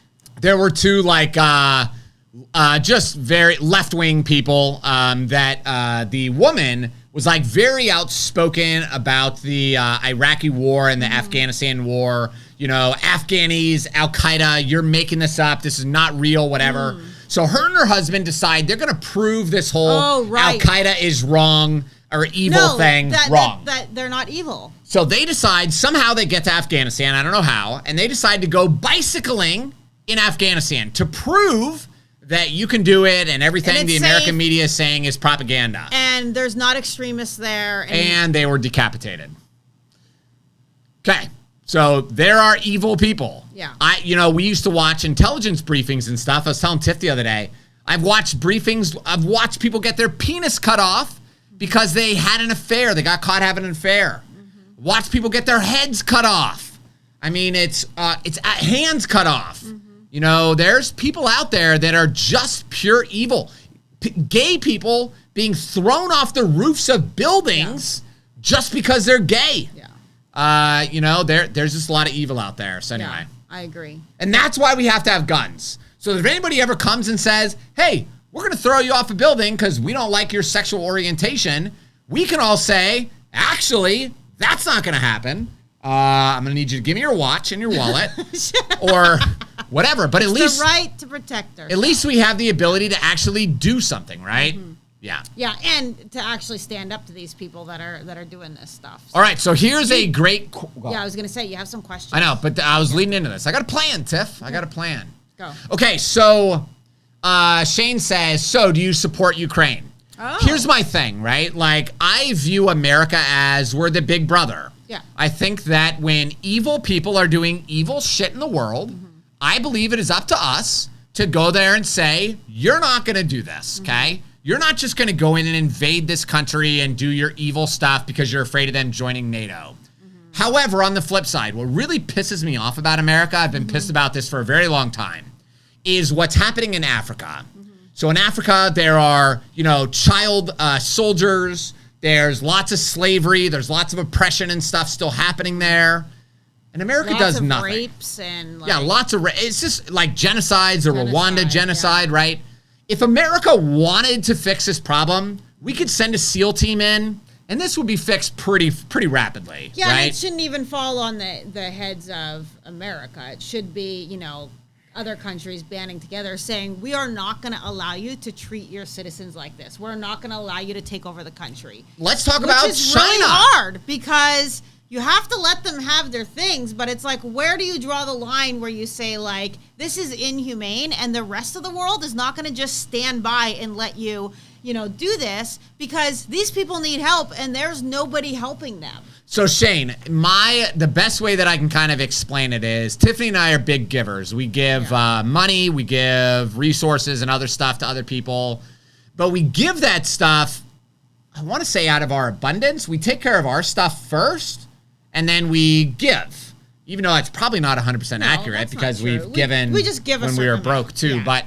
There were two just very left-wing people that the woman was very outspoken about the Iraqi war and the Afghanistan war. Afghanis, Al-Qaeda, you're making this up. This is not real, whatever. So her and her husband decide they're going to prove this whole Al-Qaeda is wrong or evil thing wrong. That they're not evil. So they decide, somehow they get to Afghanistan, I don't know how, and they decide to go bicycling in Afghanistan to prove that you can do it, and everything the American media is saying is propaganda. And there's not extremists there. And they were decapitated. Okay. So there are evil people. Yeah. We used to watch intelligence briefings and stuff. I was telling Tiff the other day, I've watched briefings. I've watched people get their penis cut off because they had an affair. They got caught having an affair. Mm-hmm. Watched people get their heads cut off. I mean, it's hands cut off. Mm-hmm. There's people out there that are just pure evil. Gay people being thrown off the roofs of buildings just because they're gay. Yeah. There's just a lot of evil out there. So anyway. Yeah, I agree. And that's why we have to have guns. So if anybody ever comes and says, hey, we're going to throw you off a building because we don't like your sexual orientation, we can all say, actually, that's not going to happen. I'm going to need you to give me your watch and your wallet or whatever. But at least the right to protect ourselves. At least we have the ability to actually do something, right? Mm-hmm. Yeah. Yeah, and to actually stand up to these people that are doing this stuff. So. All right, so here's a great... Yeah, I was going to say, you have some questions. I know, but I was leading into this. I got a plan, Tiff. I got a plan. Go. Okay, so Shane says, so do you support Ukraine? here's my thing, right? Like, I view America as we're the big brother. Yeah. I think that when evil people are doing evil shit in the world, I believe it is up to us to go there and say, you're not going to do this, okay? You're not just going to go in and invade this country and do your evil stuff because you're afraid of them joining NATO. However, on the flip side, what really pisses me off about America, I've been pissed about this for a very long time, is what's happening in Africa. So in Africa, there are, child soldiers. There's lots of slavery. There's lots of oppression and stuff still happening there. And America does nothing. Rapes and lots of it's just like genocides, the Rwanda genocide, right? If America wanted to fix this problem, we could send a SEAL team in, and this would be fixed pretty rapidly. Yeah, right? and it shouldn't even fall on the heads of America. It should be, other countries banding together saying, we are not going to allow you to treat your citizens like this. We're not going to allow you to take over the country. Let's talk about China. Which is really hard because you have to let them have their things, but it's like, where do you draw the line where you say, like, this is inhumane and the rest of the world is not going to just stand by and let you, do this because these people need help and there's nobody helping them. So Shane, the best way that I can kind of explain it is Tiffany and I are big givers. We give money, we give resources and other stuff to other people, but we give that stuff, I want to say out of our abundance. We take care of our stuff first and then we give, even though it's probably not 100% accurate because we've given we just give when we were broke too. Yeah. But,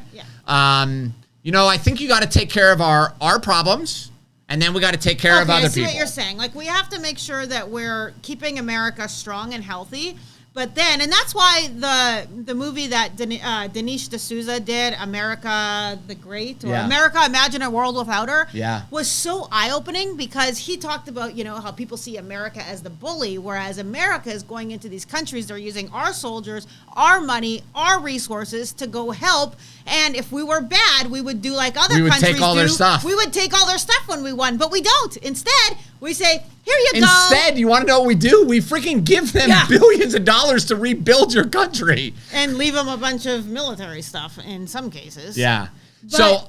I think you got to take care of our problems. And then we got to take care of other people. I see what you're saying. Like, we have to make sure that we're keeping America strong and healthy. But then, and that's why the movie that Dinesh D'Souza did, America the Great, or America Imagine a World Without Her, was so eye-opening because he talked about, how people see America as the bully, whereas America is going into these countries, they're using our soldiers, our money, our resources to go help. And if we were bad, we would do like other countries do. We would take all their stuff. We would take all their stuff when we won, but we don't. Instead, we say, here you go. Instead, you want to know what we do? We freaking give them billions of dollars to rebuild your country. And leave them a bunch of military stuff in some cases. Yeah. So,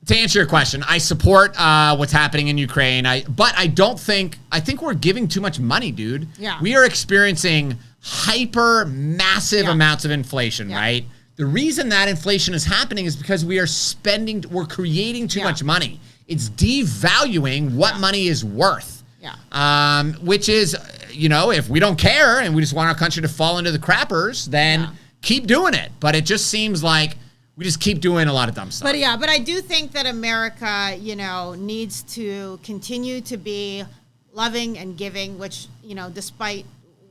to answer your question, I support what's happening in Ukraine. But I think we're giving too much money, dude. Yeah. We are experiencing massive amounts of inflation, right? The reason that inflation is happening is because we're creating too much money. It's devaluing what money is worth. Yeah. Which is, if we don't care and we just want our country to fall into the crappers, then keep doing it. But it just seems like we just keep doing a lot of dumb stuff. But I do think that America, needs to continue to be loving and giving, which, despite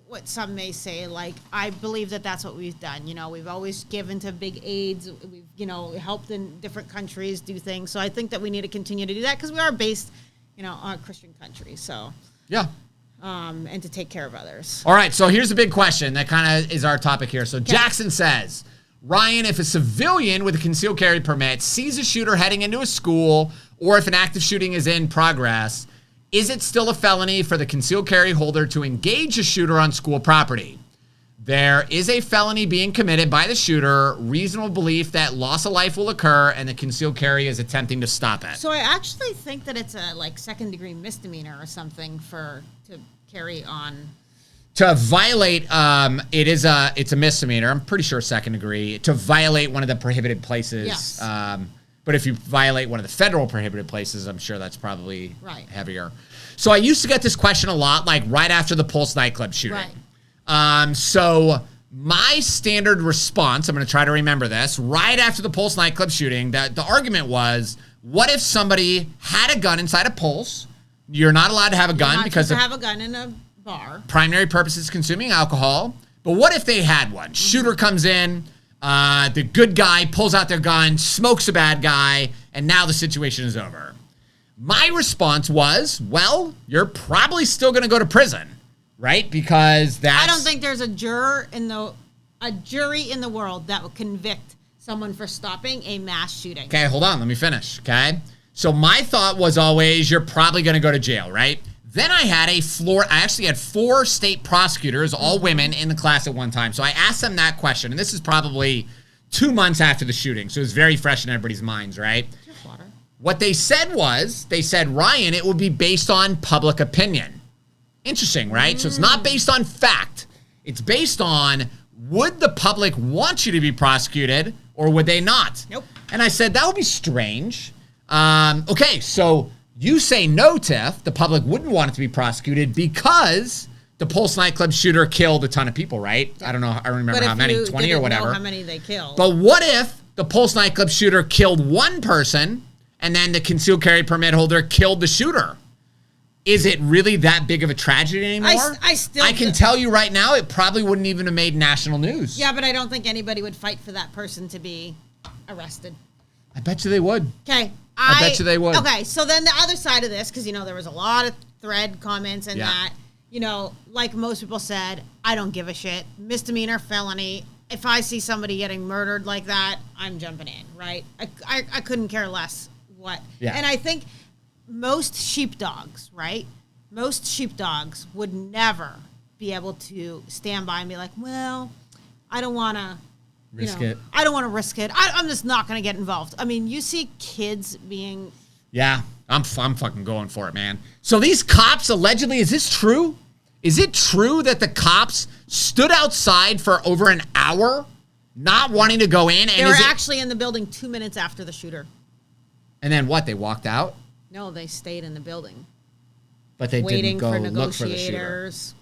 what some may say, like, I believe that that's what we've done. We've always given to big aids. We've, helped in different countries do things. So I think that we need to continue to do that because we are based, on a Christian country. So, and to take care of others. All right. So here's the big question that kind of is our topic here. So Jackson says, Ryan, if a civilian with a concealed carry permit sees a shooter heading into a school or if an active shooting is in progress, is it still a felony for the concealed carry holder to engage a shooter on school property? There is a felony being committed by the shooter, reasonable belief that loss of life will occur, and the concealed carry is attempting to stop it. So I actually think that it's a second-degree misdemeanor or something to carry on. To violate, it's a misdemeanor. I'm pretty sure second degree to violate one of the prohibited places. Yes. But if you violate one of the federal prohibited places, I'm sure that's probably heavier. So I used to get this question a lot, like right after the Pulse nightclub shooting. Right. So my standard response, I'm going to try to remember this, right after the Pulse nightclub shooting, the argument was, what if somebody had a gun inside a Pulse? You're not allowed to have a gun because have a gun in a bar. Primary purpose is consuming alcohol. But what if they had one? Shooter comes in. The good guy pulls out their gun, smokes a bad guy, and now the situation is over. My response was, well, you're probably still going to go to prison, right? Because I don't think there's a jury in the world that would convict someone for stopping a mass shooting. Okay, hold on. Let me finish, okay? So my thought was always, you're probably going to go to jail, right? Then I actually had 4 state prosecutors, all women, in the class at one time. So I asked them that question, and this is probably 2 months after the shooting, so it was very fresh in everybody's minds, right? What they said, Ryan, it would be based on public opinion. Interesting, right? So it's not based on fact. It's based on, would the public want you to be prosecuted or would they not? Nope. And I said, that would be strange. Okay, so you say no, Tiff. The public wouldn't want it to be prosecuted because the Pulse nightclub shooter killed a ton of people, right? I don't know. I don't remember how many, 20 or whatever. How many they killed. But what if the Pulse nightclub shooter killed one person and then the concealed carry permit holder killed the shooter? Is it really that big of a tragedy anymore? I can tell you right now, it probably wouldn't even have made national news. Yeah, but I don't think anybody would fight for that person to be arrested. I bet you they would. Okay. I bet you they would. Okay, so then the other side of this, because, there was a lot of thread comments and that, like most people said, I don't give a shit. Misdemeanor, felony. If I see somebody getting murdered like that, I'm jumping in, right? I couldn't care less what. Yeah. And I think most sheepdogs, right? Most sheepdogs would never be able to stand by and be like, well, I don't want to risk it. I don't want to risk it. I'm just not going to get involved. I mean, you see kids being... Yeah, I'm fucking going for it, man. So these cops, allegedly, is this true? Is it true that the cops stood outside for over an hour not wanting to go in? And they were actually in the building 2 minutes after the shooter. And then what, they walked out? No, they stayed in the building. But they didn't go for look for the shooter. negotiators.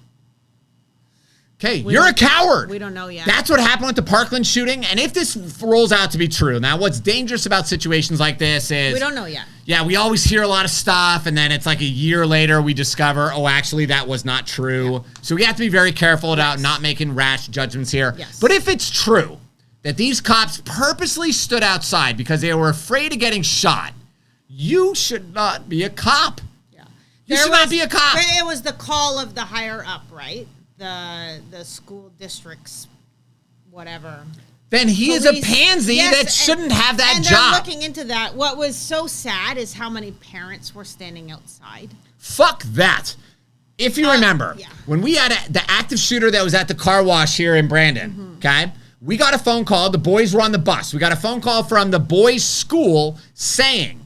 Okay, you're a coward. We don't know yet. That's what happened with the Parkland shooting. And if this rolls out to be true, now what's dangerous about situations like this is... We don't know yet. Yeah, we always hear a lot of stuff, and then it's like a year later we discover, oh, actually, that was not true. Yeah. So we have to be very careful about not making rash judgments here. Yes. But if it's true that these cops purposely stood outside because they were afraid of getting shot, you should not be a cop. Yeah. You should not be a cop. It was the call of the higher up, right? The school districts, whatever. Then he is a pansy that shouldn't have that job. And they're looking into that. What was so sad is how many parents were standing outside. Fuck that. If you remember, when we had the active shooter that was at the car wash here in Brandon, okay? We got a phone call. The boys were on the bus. We got a phone call from the boys' school saying,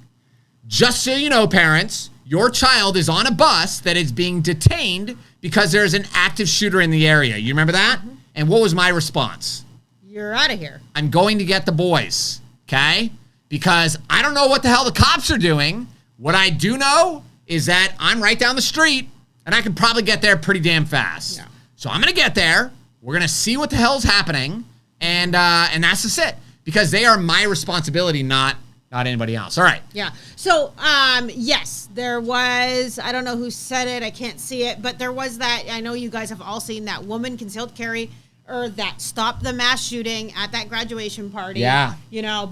just so you know, parents, your child is on a bus that is being detained because there's an active shooter in the area. You remember that? And what was my response? You're out of here. I'm going to get the boys, okay? Because I don't know what the hell the cops are doing. What I do know is that I'm right down the street, and I can probably get there pretty damn fast. Yeah. So I'm going to get there. We're going to see what the hell's happening, and that's just it. Because they are my responsibility, not anybody else. All right. Yeah. So, yes, there was, I don't know who said it. I can't see it. But there was that, I know you guys have all seen that woman concealed carry, or that stopped the mass shooting at that graduation party. Yeah.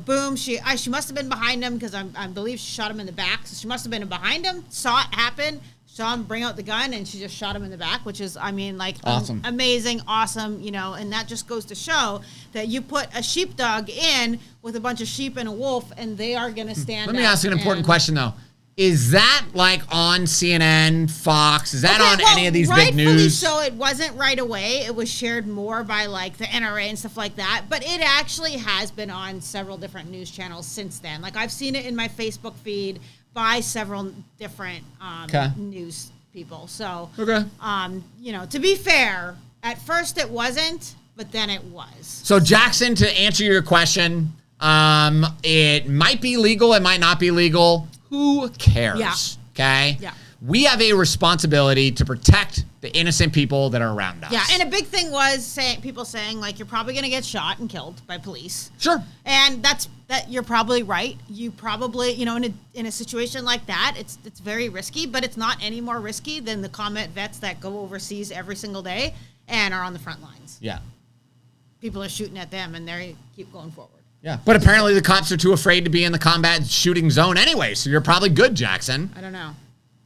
Boom. She must have been behind him because I believe she shot him in the back. So she must have been behind him, saw it happen, saw him bring out the gun, and she just shot him in the back, which is, awesome. Amazing, awesome, and that just goes to show that you put a sheepdog in with a bunch of sheep and a wolf, and they are going to stand Let me ask you an important question, though. Is that like on CNN, Fox? Is that on any of these big news? So it wasn't right away. It was shared more by like the NRA and stuff like that. But it actually has been on several different news channels since then. Like I've seen it in my Facebook feed by several different news people. So, to be fair, at first it wasn't, but then it was. So Jackson, to answer your question, it might be legal. It might not be legal. Who cares? Yeah. Okay? Yeah. We have a responsibility to protect the innocent people that are around us. Yeah, and a big thing was people saying, like, you're probably going to get shot and killed by police. Sure. And that you're probably right. You probably, in a situation like that, it's very risky, but it's not any more risky than the combat vets that go overseas every single day and are on the front lines. Yeah. People are shooting at them, and they keep going forward. Yeah, but apparently the cops are too afraid to be in the combat shooting zone anyway, so you're probably good, Jackson. I don't know.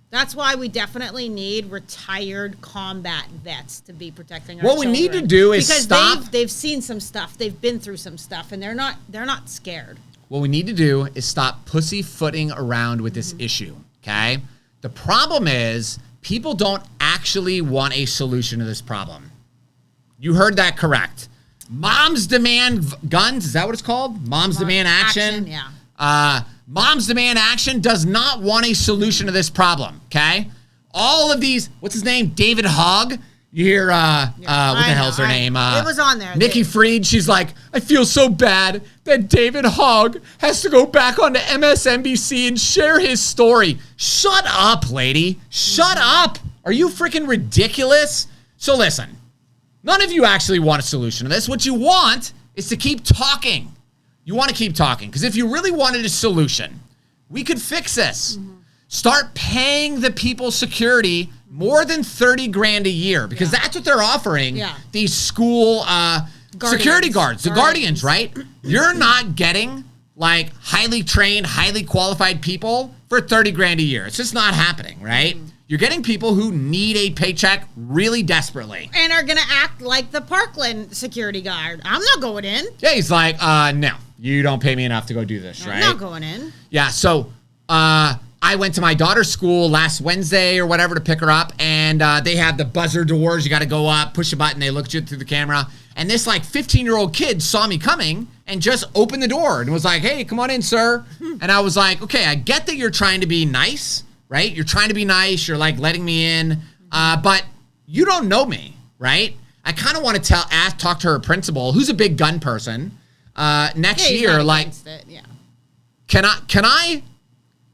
That's why we definitely need retired combat vets to be protecting our children. What we need to do is stop. Because they've seen some stuff, they've been through some stuff, and they're not scared. What we need to do is stop pussyfooting around with this issue, okay? The problem is people don't actually want a solution to this problem. You heard that correct. Moms demand guns. Is that what it's called? Moms demand action. Yeah. Moms Demand Action does not want a solution to this problem, okay? All of these, what's his name? David Hogg. You hear, what the hell's her name? It was on there. Nikki Fried. She's like, I feel so bad that David Hogg has to go back onto MSNBC and share his story. Shut up, lady. Shut up. Are you freaking ridiculous? So listen, none of you actually want a solution to this. What you want is to keep talking. You want to keep talking. Because if you really wanted a solution, we could fix this. Start paying the people security more than 30 grand a year, because that's what they're offering these school security guards, the guardians, right? You're not getting like highly trained, highly qualified people for 30 grand a year. It's just not happening, right? You're getting people who need a paycheck really desperately. And are going to act like the Parkland security guard. I'm not going in. Yeah, he's like, no, you don't pay me enough to go do this, right? I'm not going in. Yeah, so I went to my daughter's school last Wednesday or whatever to pick her up, and they have the buzzer doors. You got to go up, push a button. They look at you through the camera. And this like 15-year-old kid saw me coming and just opened the door and was like, hey, come on in, sir. And I was like, okay, I get that you're trying to be nice, right? You're trying to be nice. You're like letting me in, but you don't know me, right? I kind of want to talk to her principal, who's a big gun person, next year. Like, can I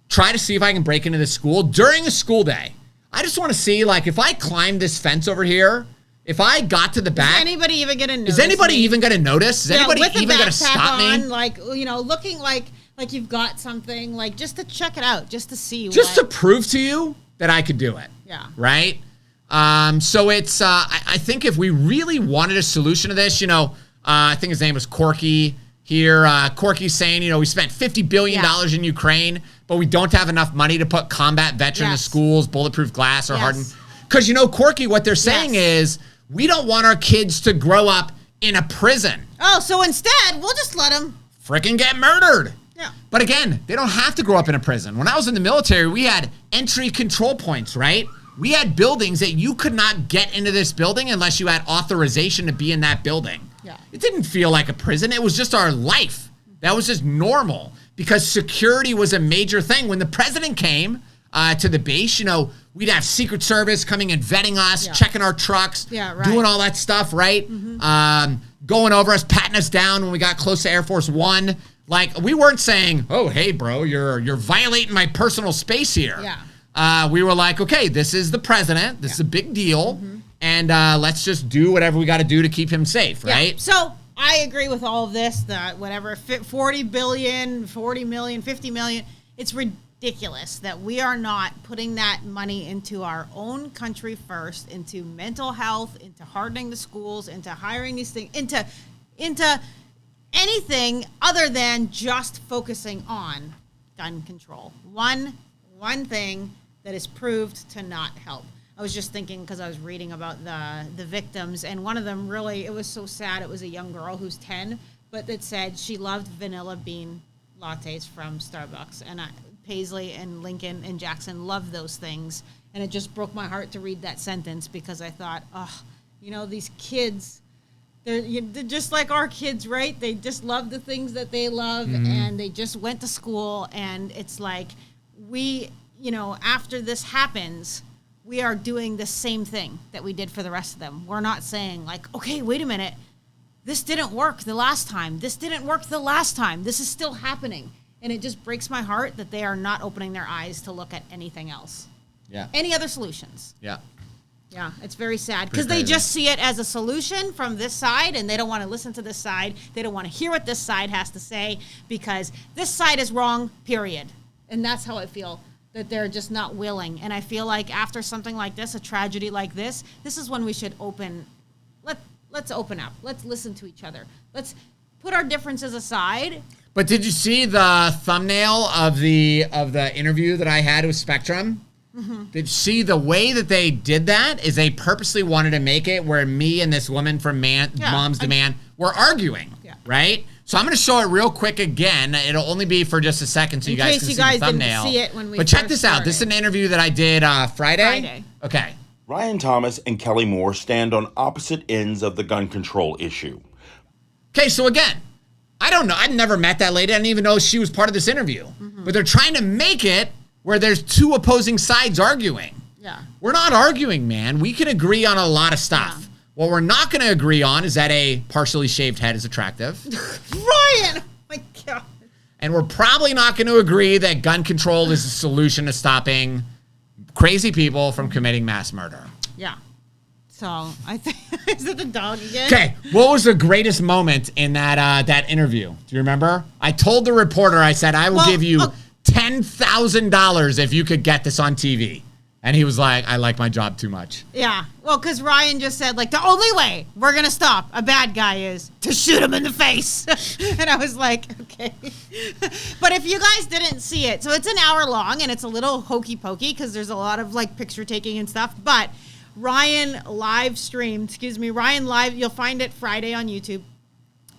try to see if I can break into the school during a school day? I just want to see, like, if I climb this fence over here, if I got to the back. Is anybody even going to notice? Is anybody even going to notice? Is anybody even going to stop me? Like, you know, looking like you've got something, like, just to check it out, just to see. Just to prove to you that I could do it. Yeah. Right? So it's, I think if we really wanted a solution to this, you know, I think his name was Corky here. Corky's saying, you know, we spent $50 billion in Ukraine, but we don't have enough money to put combat veteran schools, bulletproof glass, or hardened. Because, you know, Corky, what they're saying is, we don't want our kids to grow up in a prison. Oh, so instead, we'll just let them freaking get murdered. Yeah. But again, they don't have to grow up in a prison. When I was in the military, we had entry control points, right? We had buildings that you could not get into this building unless you had authorization to be in that building. Yeah. It didn't feel like a prison. It was just our life. That was just normal because security was a major thing. When the president came to the base, you know, we'd have Secret Service coming and vetting us, checking our trucks, doing all that stuff, right? Going over us, patting us down when we got close to Air Force One. Like, we weren't saying, oh, hey, bro, you're violating my personal space here. Yeah. We were like, okay, this is the president. This is a big deal. And let's just do whatever we got to do to keep him safe, right? Yeah. So I agree with all of this, that whatever, 40 billion, 40 million, 50 million, it's ridiculous that we are not putting that money into our own country first, into mental health, into hardening the schools, into hiring these things, into anything other than just focusing on gun control. One thing that is proved to not help. I was just thinking, because I was reading about the victims, and one of them really, it was so sad. It was a young girl who's 10, but that said she loved vanilla bean lattes from Starbucks. And Paisley and Lincoln and Jackson loved those things. And it just broke my heart to read that sentence, because I thought, oh, you know, these kids, they're just like our kids, right? They just love the things that they love, and they just went to school. And it's like, we, you know, after this happens, we are doing the same thing that we did for the rest of them. We're not saying, like, okay, wait a minute, this didn't work the last time. This didn't work the last time. This is still happening. And it just breaks my heart that they are not opening their eyes to look at anything else. Yeah. Any other solutions. Yeah. Yeah, it's very sad, because they just see it as a solution from this side, and they don't want to listen to this side. They don't want to hear what this side has to say, because this side is wrong, period. And that's how I feel, that they're just not willing. And I feel like after something like this, a tragedy like this is when we should let's open up. Let's listen to each other. Let's put our differences aside. But did you see the thumbnail of the interview that I had with Spectrum? Did you see the way that they did that? Is they purposely wanted to make it where me and this woman from Mom's Demand were arguing, right? So I'm going to show it real quick again. It'll only be for just a second, so you guys can see the thumbnail. Didn't see it when we but check this out. This is an interview that I did Friday. Okay. Ryan Thomas and Kelly Moore stand on opposite ends of the gun control issue. Okay, so again, I don't know. I've never met that lady. I didn't even know she was part of this interview. But they're trying to make it where there's two opposing sides arguing. Yeah. We're not arguing, man. We can agree on a lot of stuff. Yeah. What we're not going to agree on is that a partially shaved head is attractive. Ryan! Oh my God. And we're probably not going to agree that gun control is a solution to stopping crazy people from committing mass murder. Yeah. So, I think, is it the dog again? Okay, what was the greatest moment in that interview? Do you remember? I told the reporter, I said, I will give you $10,000 if you could get this on TV. And he was like, I like my job too much. Yeah. Well, because Ryan just said, like, the only way we're going to stop a bad guy is to shoot him in the face. And I was like, okay. But if you guys didn't see it, so it's an hour long and it's a little hokey pokey because there's a lot of, like, picture taking and stuff. But Ryan live streamed, you'll find it Friday on YouTube.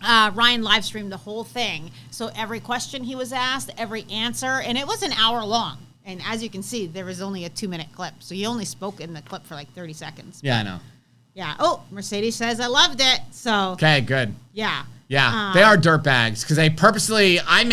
Ryan live streamed the whole thing. So every question he was asked, every answer, and it was an hour long. And as you can see, there was only a 2-minute clip. So he only spoke in the clip for like 30 seconds. Yeah, I know. Yeah. Oh, Mercedes says, I loved it. So. Okay, good. Yeah. Yeah, they are dirtbags because they purposely, I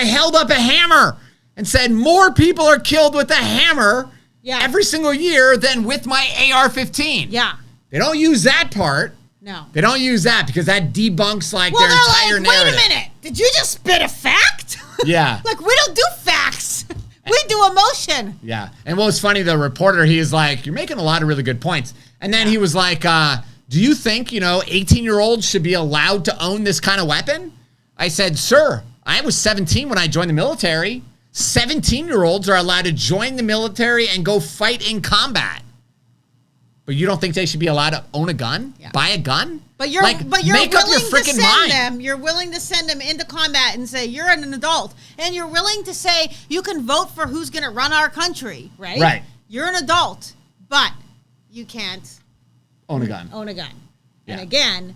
held up a hammer and said more people are killed with a hammer every single year than with my AR-15. Yeah. They don't use that part. No. They don't use that because that debunks their entire narrative. Wait a minute. Did you just spit a fact? Yeah. Like, we don't do facts. We do emotion. Yeah. And what was funny, the reporter, he was like, you're making a lot of really good points. And then he was like, do you think, 18-year-olds should be allowed to own this kind of weapon? I said, sir, I was 17 when I joined the military. 17-year-olds are allowed to join the military and go fight in combat. But you don't think they should be allowed to own a gun? Yeah. Buy a gun? But you're make willing up your freaking to send mind. them. You're willing to send them into combat and say you're an adult, and you're willing to say you can vote for who's going to run our country, right? Right. You're an adult, but you can't own a gun. Yeah. And again,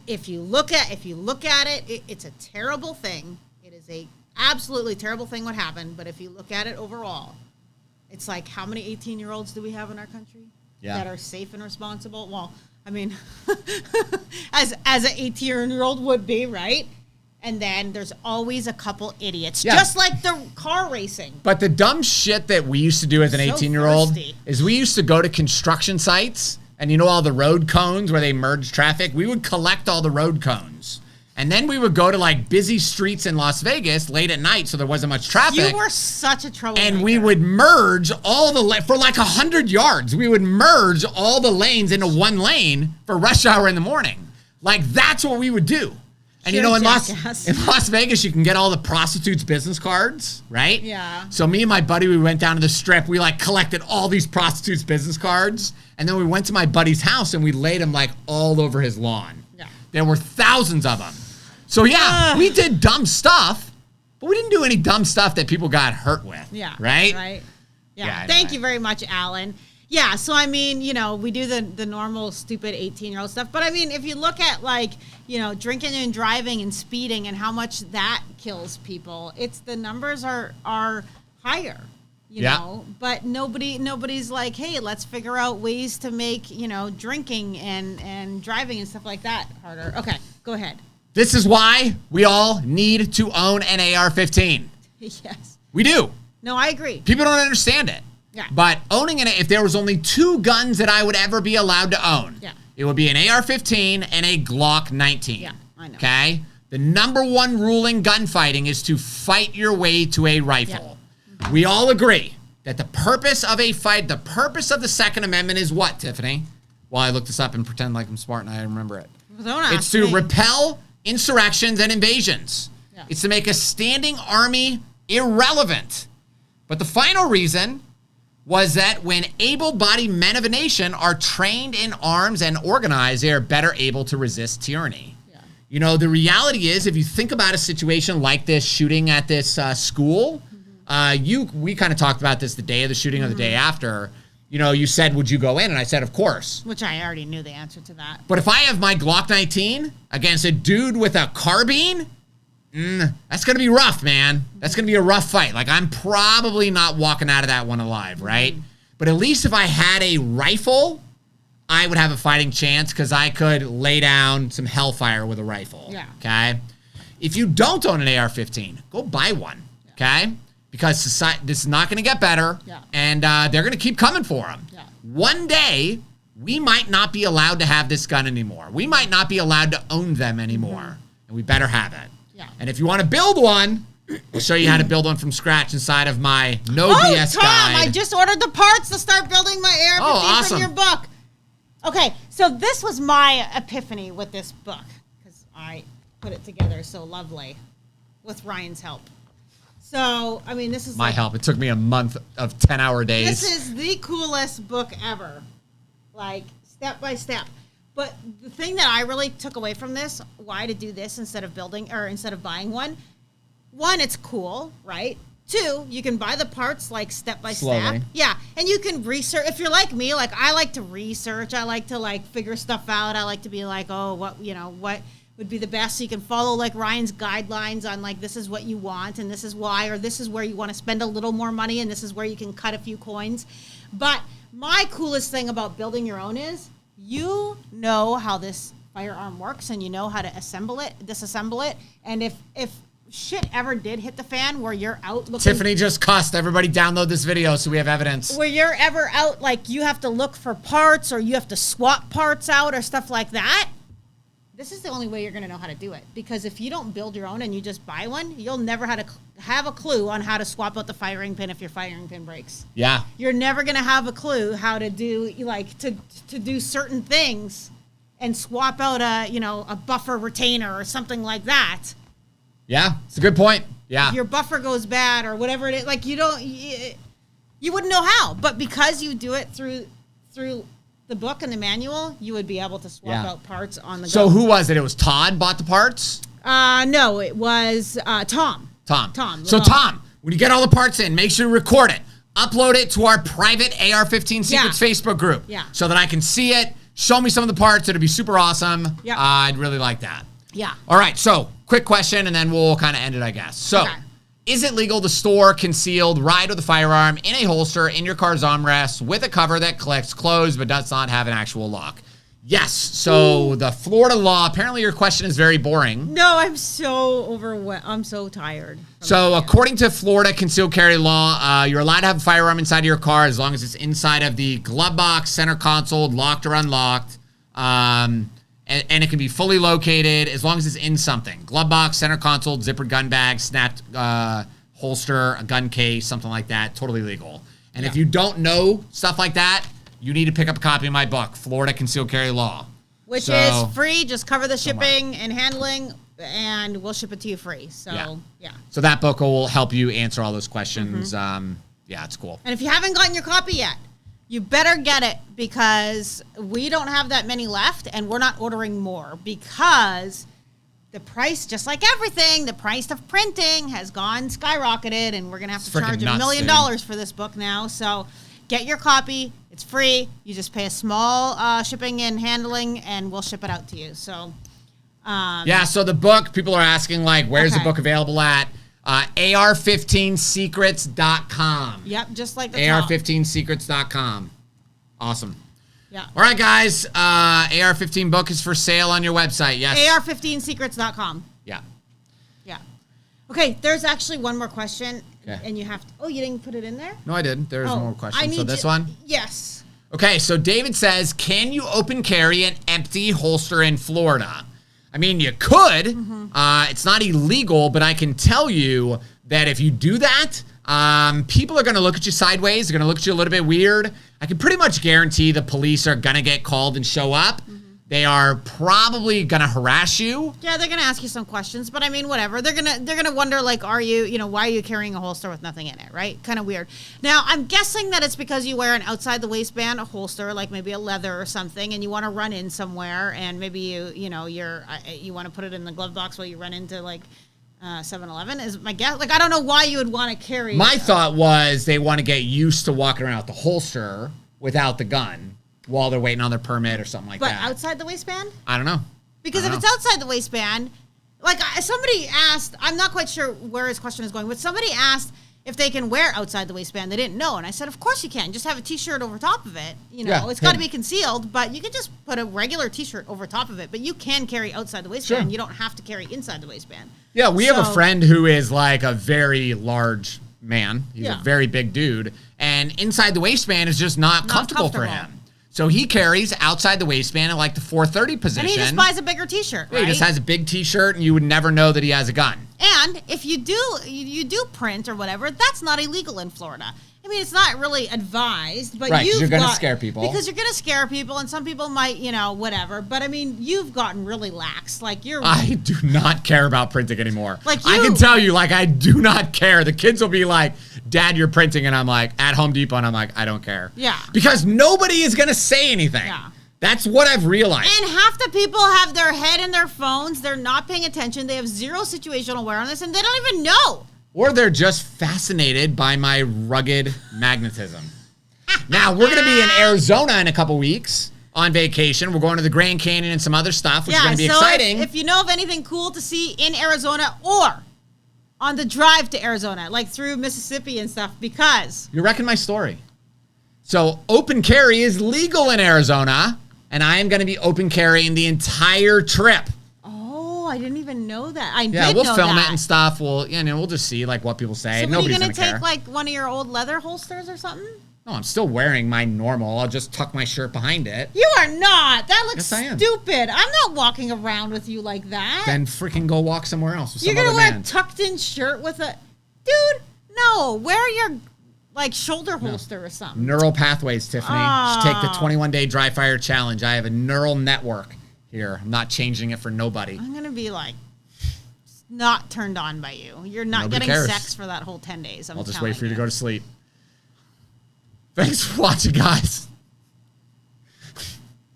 if you look at it, it's a terrible thing. It is a absolutely terrible thing what happened. But if you look at it overall, it's like how many 18-year-olds do we have in our country? Yeah. That are safe and responsible. Well, I mean, as an 18-year-old would be, right? And then there's always a couple idiots, just like the car racing. But the dumb shit that we used to do as an 18-year-old is we used to go to construction sites and all the road cones where they merge traffic. We would collect all the road cones. And then we would go to like busy streets in Las Vegas late at night so there wasn't much traffic. You were such a troublemaker. And we would merge all for like 100 yards. We would merge all the lanes into one lane for rush hour in the morning. Like that's what we would do. And in Las Vegas, you can get all the prostitutes' business cards, right? Yeah. So me and my buddy, we went down to the strip. We like collected all these prostitutes' business cards. And then we went to my buddy's house and we laid them like all over his lawn. Yeah. There were thousands of them. So we did dumb stuff, but we didn't do any dumb stuff that people got hurt with. Yeah. Right? Right. Yeah. Anyway. Thank you very much, Alan. Yeah. So, I mean, we do the normal stupid 18-year-old stuff. But, I mean, if you look at, like, drinking and driving and speeding and how much that kills people, the numbers are higher, you know. But nobody's like, hey, let's figure out ways to make, drinking and driving and stuff like that harder. Okay. Go ahead. This is why we all need to own an AR-15. Yes. We do. No, I agree. People don't understand it. Yeah. But owning it, if there was only 2 guns that I would ever be allowed to own, it would be an AR-15 and a Glock 19. Yeah, I know. Okay? The number one rule in gunfighting is to fight your way to a rifle. Yeah. We all agree that the purpose of a fight, the purpose of the Second Amendment is what, Tiffany? Well, I looked this up and pretend like I'm smart and I remember it. It's to repel insurrections and invasions. Yeah. It's to make a standing army irrelevant. But the final reason was that when able-bodied men of a nation are trained in arms and organized, they are better able to resist tyranny. Yeah. The reality is, if you think about a situation like this shooting at this school, we kind of talked about this the day of the shooting or the day after. You said, would you go in? And I said, of course. Which I already knew the answer to that. But if I have my Glock 19 against a dude with a carbine, that's going to be rough, man. That's going to be a rough fight. Like, I'm probably not walking out of that one alive, right? But at least if I had a rifle, I would have a fighting chance because I could lay down some hellfire with a rifle. Yeah. Okay? If you don't own an AR-15, go buy one. Okay? Because society, this is not going to get better. Yeah. And they're going to keep coming for them. Yeah. One day, we might not be allowed to have this gun anymore. We might not be allowed to own them anymore. And we better have it. Yeah. And if you want to build one, I'll show you how to build one from scratch inside of my No BS Tom, guide. I just ordered the parts to start building my AR-15 awesome. from your book. Okay, so this was my epiphany with this book because I put it together so lovely with Ryan's help. So, I mean, this is My help. It took me a month of 10-hour days. This is the coolest book ever, like step by step. But the thing that I really took away from this, why to do this instead of buying one, it's cool, right? 2, you can buy the parts like step by Slowly. step. Yeah, and you can research. If you're like me, like I like to research. I like to like figure stuff out. I like to be like, oh, what would be the best. So you can follow like Ryan's guidelines on like this is what you want and this is why, or this is where you want to spend a little more money and this is where you can cut a few coins. But my coolest thing about building your own is you know how this firearm works and you know how to disassemble it. And if shit ever did hit the fan where you're out looking... Tiffany just cussed. Everybody download this video so we have evidence. Where you're ever out, like you have to look for parts or you have to swap parts out or stuff like that, this is the only way you're going to know how to do it. Because if you don't build your own and you just buy one, you'll never have a clue on how to swap out the firing pin if your firing pin breaks. Yeah. You're never going to have a clue how to do, like, to do certain things and swap out a buffer retainer or something like that. Yeah, it's a good point. Yeah. If your buffer goes bad or whatever it is, like you wouldn't know how. But because you do it through the book and the manual, you would be able to swap out parts on the go. So who was it? It was Todd bought the parts? No, it was Tom. Tom. So Tom, when you get all the parts in, make sure you record it. Upload it to our private AR-15 Secrets Facebook group. Yeah. So that I can see it. Show me some of the parts. It'd be super awesome. Yeah. I'd really like that. Yeah. All right, so quick question, and then we'll kind of end it, I guess. So, Is it legal to store concealed, ride with a firearm in a holster in your car's armrest with a cover that clicks closed but does not have an actual lock? Yes. So the Florida law, apparently your question is very boring. No, I'm so overwhelmed. I'm so tired. So according to Florida concealed carry law, you're allowed to have a firearm inside of your car as long as it's inside of the glove box, center console, locked or unlocked. And it can be fully located as long as it's in something. Glove box, center console, zippered gun bag, snapped holster, a gun case, something like that. Totally legal. And if you don't know stuff like that, you need to pick up a copy of my book, Florida Concealed Carry Law. Which is free. Just cover the shipping and handling, and we'll ship it to you free. So, yeah. So that book will help you answer all those questions. Yeah, it's cool. And if you haven't gotten your copy yet, you better get it because we don't have that many left and we're not ordering more because the price, just like everything, the price of printing has gone skyrocketed and we're going to have to charge $1 million for this book now. So get your copy. It's free. You just pay a small shipping and handling and we'll ship it out to you. So, so the book, people are asking, like, where's the book available at? AR15secrets.com. Yep, just like the AR15secrets.com. Awesome. Yeah. All right, guys. AR15 book is for sale on your website. Yes. AR15secrets.com. Yeah. Yeah. Okay, there's actually one more question. Okay. And you have to... Oh, you didn't put it in there? No, I didn't. There's more questions. So this one? Yes. Okay, so David says, can you open carry an empty holster in Florida? I mean, you could. It's not illegal, but I can tell you that if you do that, people are going to look at you sideways. They're going to look at you a little bit weird. I can pretty much guarantee the police are going to get called and show up. They are probably going to harass you. Yeah, they're going to ask you some questions, but I mean, whatever. They're going to wonder, like, why are you carrying a holster with nothing in it, right? Kind of weird. Now, I'm guessing that it's because you wear an outside the waistband, a holster, like maybe a leather or something, and you want to run in somewhere, and maybe you want to put it in the glove box while you run into, like, 7-Eleven is my guess. Like, I don't know why you would want to carry. My thought was they want to get used to walking around with the holster without the gun while they're waiting on their permit or something like that. But outside the waistband? I don't know. Because if it's outside the waistband, like somebody asked, I'm not quite sure where his question is going, but somebody asked if they can wear outside the waistband. They didn't know. And I said, of course you can. Just have a T-shirt over top of it. You know, Yeah, it's got to be concealed, but you can just put a regular T-shirt over top of it. But you can carry outside the waistband. Sure. You don't have to carry inside the waistband. Yeah, we have a friend who is like a very large man. He's a very big dude. And inside the waistband is just not comfortable for him. So he carries outside the waistband in like the 430 position. And he just buys a bigger T-shirt, right? He just has a big T-shirt, and you would never know that he has a gun. And if you do print or whatever, that's not illegal in Florida. I mean, it's not really advised, but you're going to scare people. Because you're going to scare people, and some people might, you know, whatever. But I mean, you've gotten really lax. Like I do not care about printing anymore. Like I can tell you, like, I do not care. The kids will be like, Dad, you're printing, and I'm like, at Home Depot, and I'm like, I don't care. Yeah. Because nobody is going to say anything. Yeah. That's what I've realized. And half the people have their head in their phones. They're not paying attention. They have zero situational awareness, and they don't even know. Or they're just fascinated by my rugged magnetism. Now, we're going to be in Arizona in a couple weeks on vacation. We're going to the Grand Canyon and some other stuff, which is going to be exciting. If you know of anything cool to see in Arizona or on the drive to Arizona, like through Mississippi and stuff, because... You're wrecking my story. So open carry is legal in Arizona, and I am going to be open carrying the entire trip. I didn't even know that. We'll film it and stuff. We'll just see like what people say. So Nobody's going to take care. like one of your old leather holsters or something? No, I'm still wearing my normal. I'll just tuck my shirt behind it. You are not. That looks Yes, stupid. I'm not walking around with you like that. Then freaking go walk somewhere else with You're some gonna other wear man. a tucked in shirt with a... Dude, no. Wear your like shoulder holster or something. Neural pathways, Tiffany. Just take the 21-day dry fire challenge. I have a neural network here. I'm not changing it for nobody. I'm going to be like... not turned on by you. You're not Nobody getting cares. sex for that whole 10 days. I'll just wait for you to go to sleep. Thanks for watching, guys.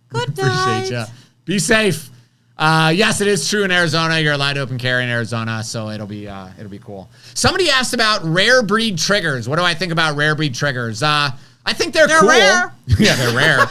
Good night. Appreciate you. Be safe. Yes, it is true in Arizona. You're allowed to open carry in Arizona, so it'll be cool. Somebody asked about rare breed triggers. What do I think about rare breed triggers? I think they're cool. Rare. Yeah, they're rare.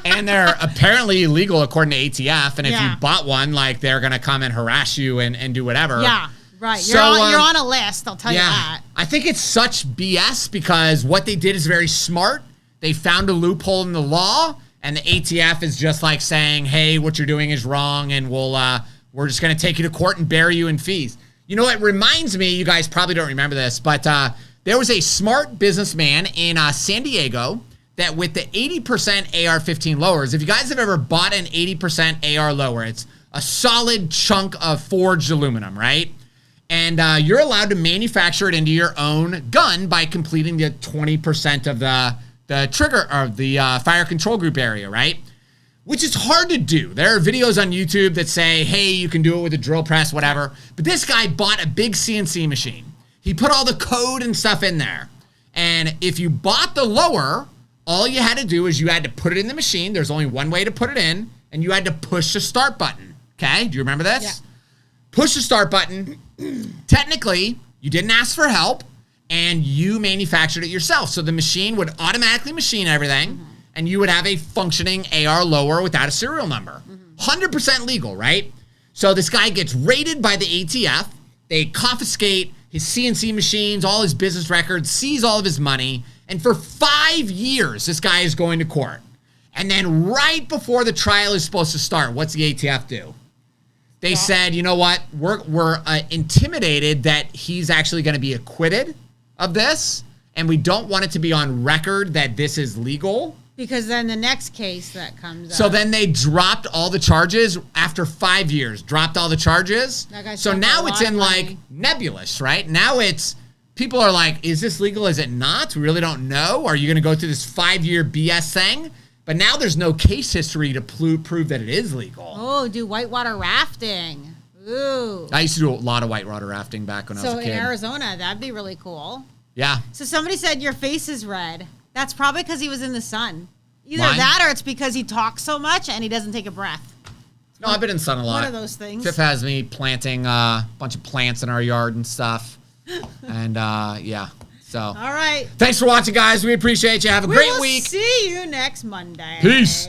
And they're apparently illegal according to ATF. And if you bought one, like they're gonna come and harass you and do whatever. Yeah, right. So, you're on a list. I'll tell you that. I think it's such BS because what they did is very smart. They found a loophole in the law, and the ATF is just like saying, "Hey, what you're doing is wrong, and we're just gonna take you to court and bury you in fees." You know, it reminds me. You guys probably don't remember this, but there was a smart businessman in San Diego that with the 80% AR-15 lowers, if you guys have ever bought an 80% AR lower, it's a solid chunk of forged aluminum, right? And you're allowed to manufacture it into your own gun by completing the 20% of the trigger or the fire control group area, right? Which is hard to do. There are videos on YouTube that say, hey, you can do it with a drill press, whatever. But this guy bought a big CNC machine. He put all the code and stuff in there. And if you bought the lower, all you had to do is you had to put it in the machine. There's only one way to put it in, and you had to push the start button. Okay? Do you remember this? Yeah. Push the start button. Technically, you didn't ask for help, and you manufactured it yourself. So the machine would automatically machine everything, and you would have a functioning AR lower without a serial number. 100% legal, right? So this guy gets raided by the ATF. They confiscate his CNC machines, all his business records, seize all of his money. And for 5 years, this guy is going to court. And then right before the trial is supposed to start, what's the ATF do? They said, you know what? We're intimidated that he's actually going to be acquitted of this. And we don't want it to be on record that this is legal. Because then the next case that comes up. So then they dropped all the charges after 5 years, dropped all the charges. So now it's in like nebulous, right? Now it's, people are like, is this legal? Is it not? We really don't know. Are you going to go through this 5-year BS thing? But now there's no case history to prove that it is legal. Oh, do whitewater rafting. Ooh. I used to do a lot of whitewater rafting back when I was a kid. So in Arizona, that'd be really cool. Yeah. So somebody said your face is red. That's probably because he was in the sun. Either Mine? that or it's because he talks so much and he doesn't take a breath. No, I've been in the sun a lot. One of those things. Tiff has me planting a bunch of plants in our yard and stuff. And yeah, so. All right. Thanks for watching, guys. We appreciate you. Have a great week. See you next Monday. Peace.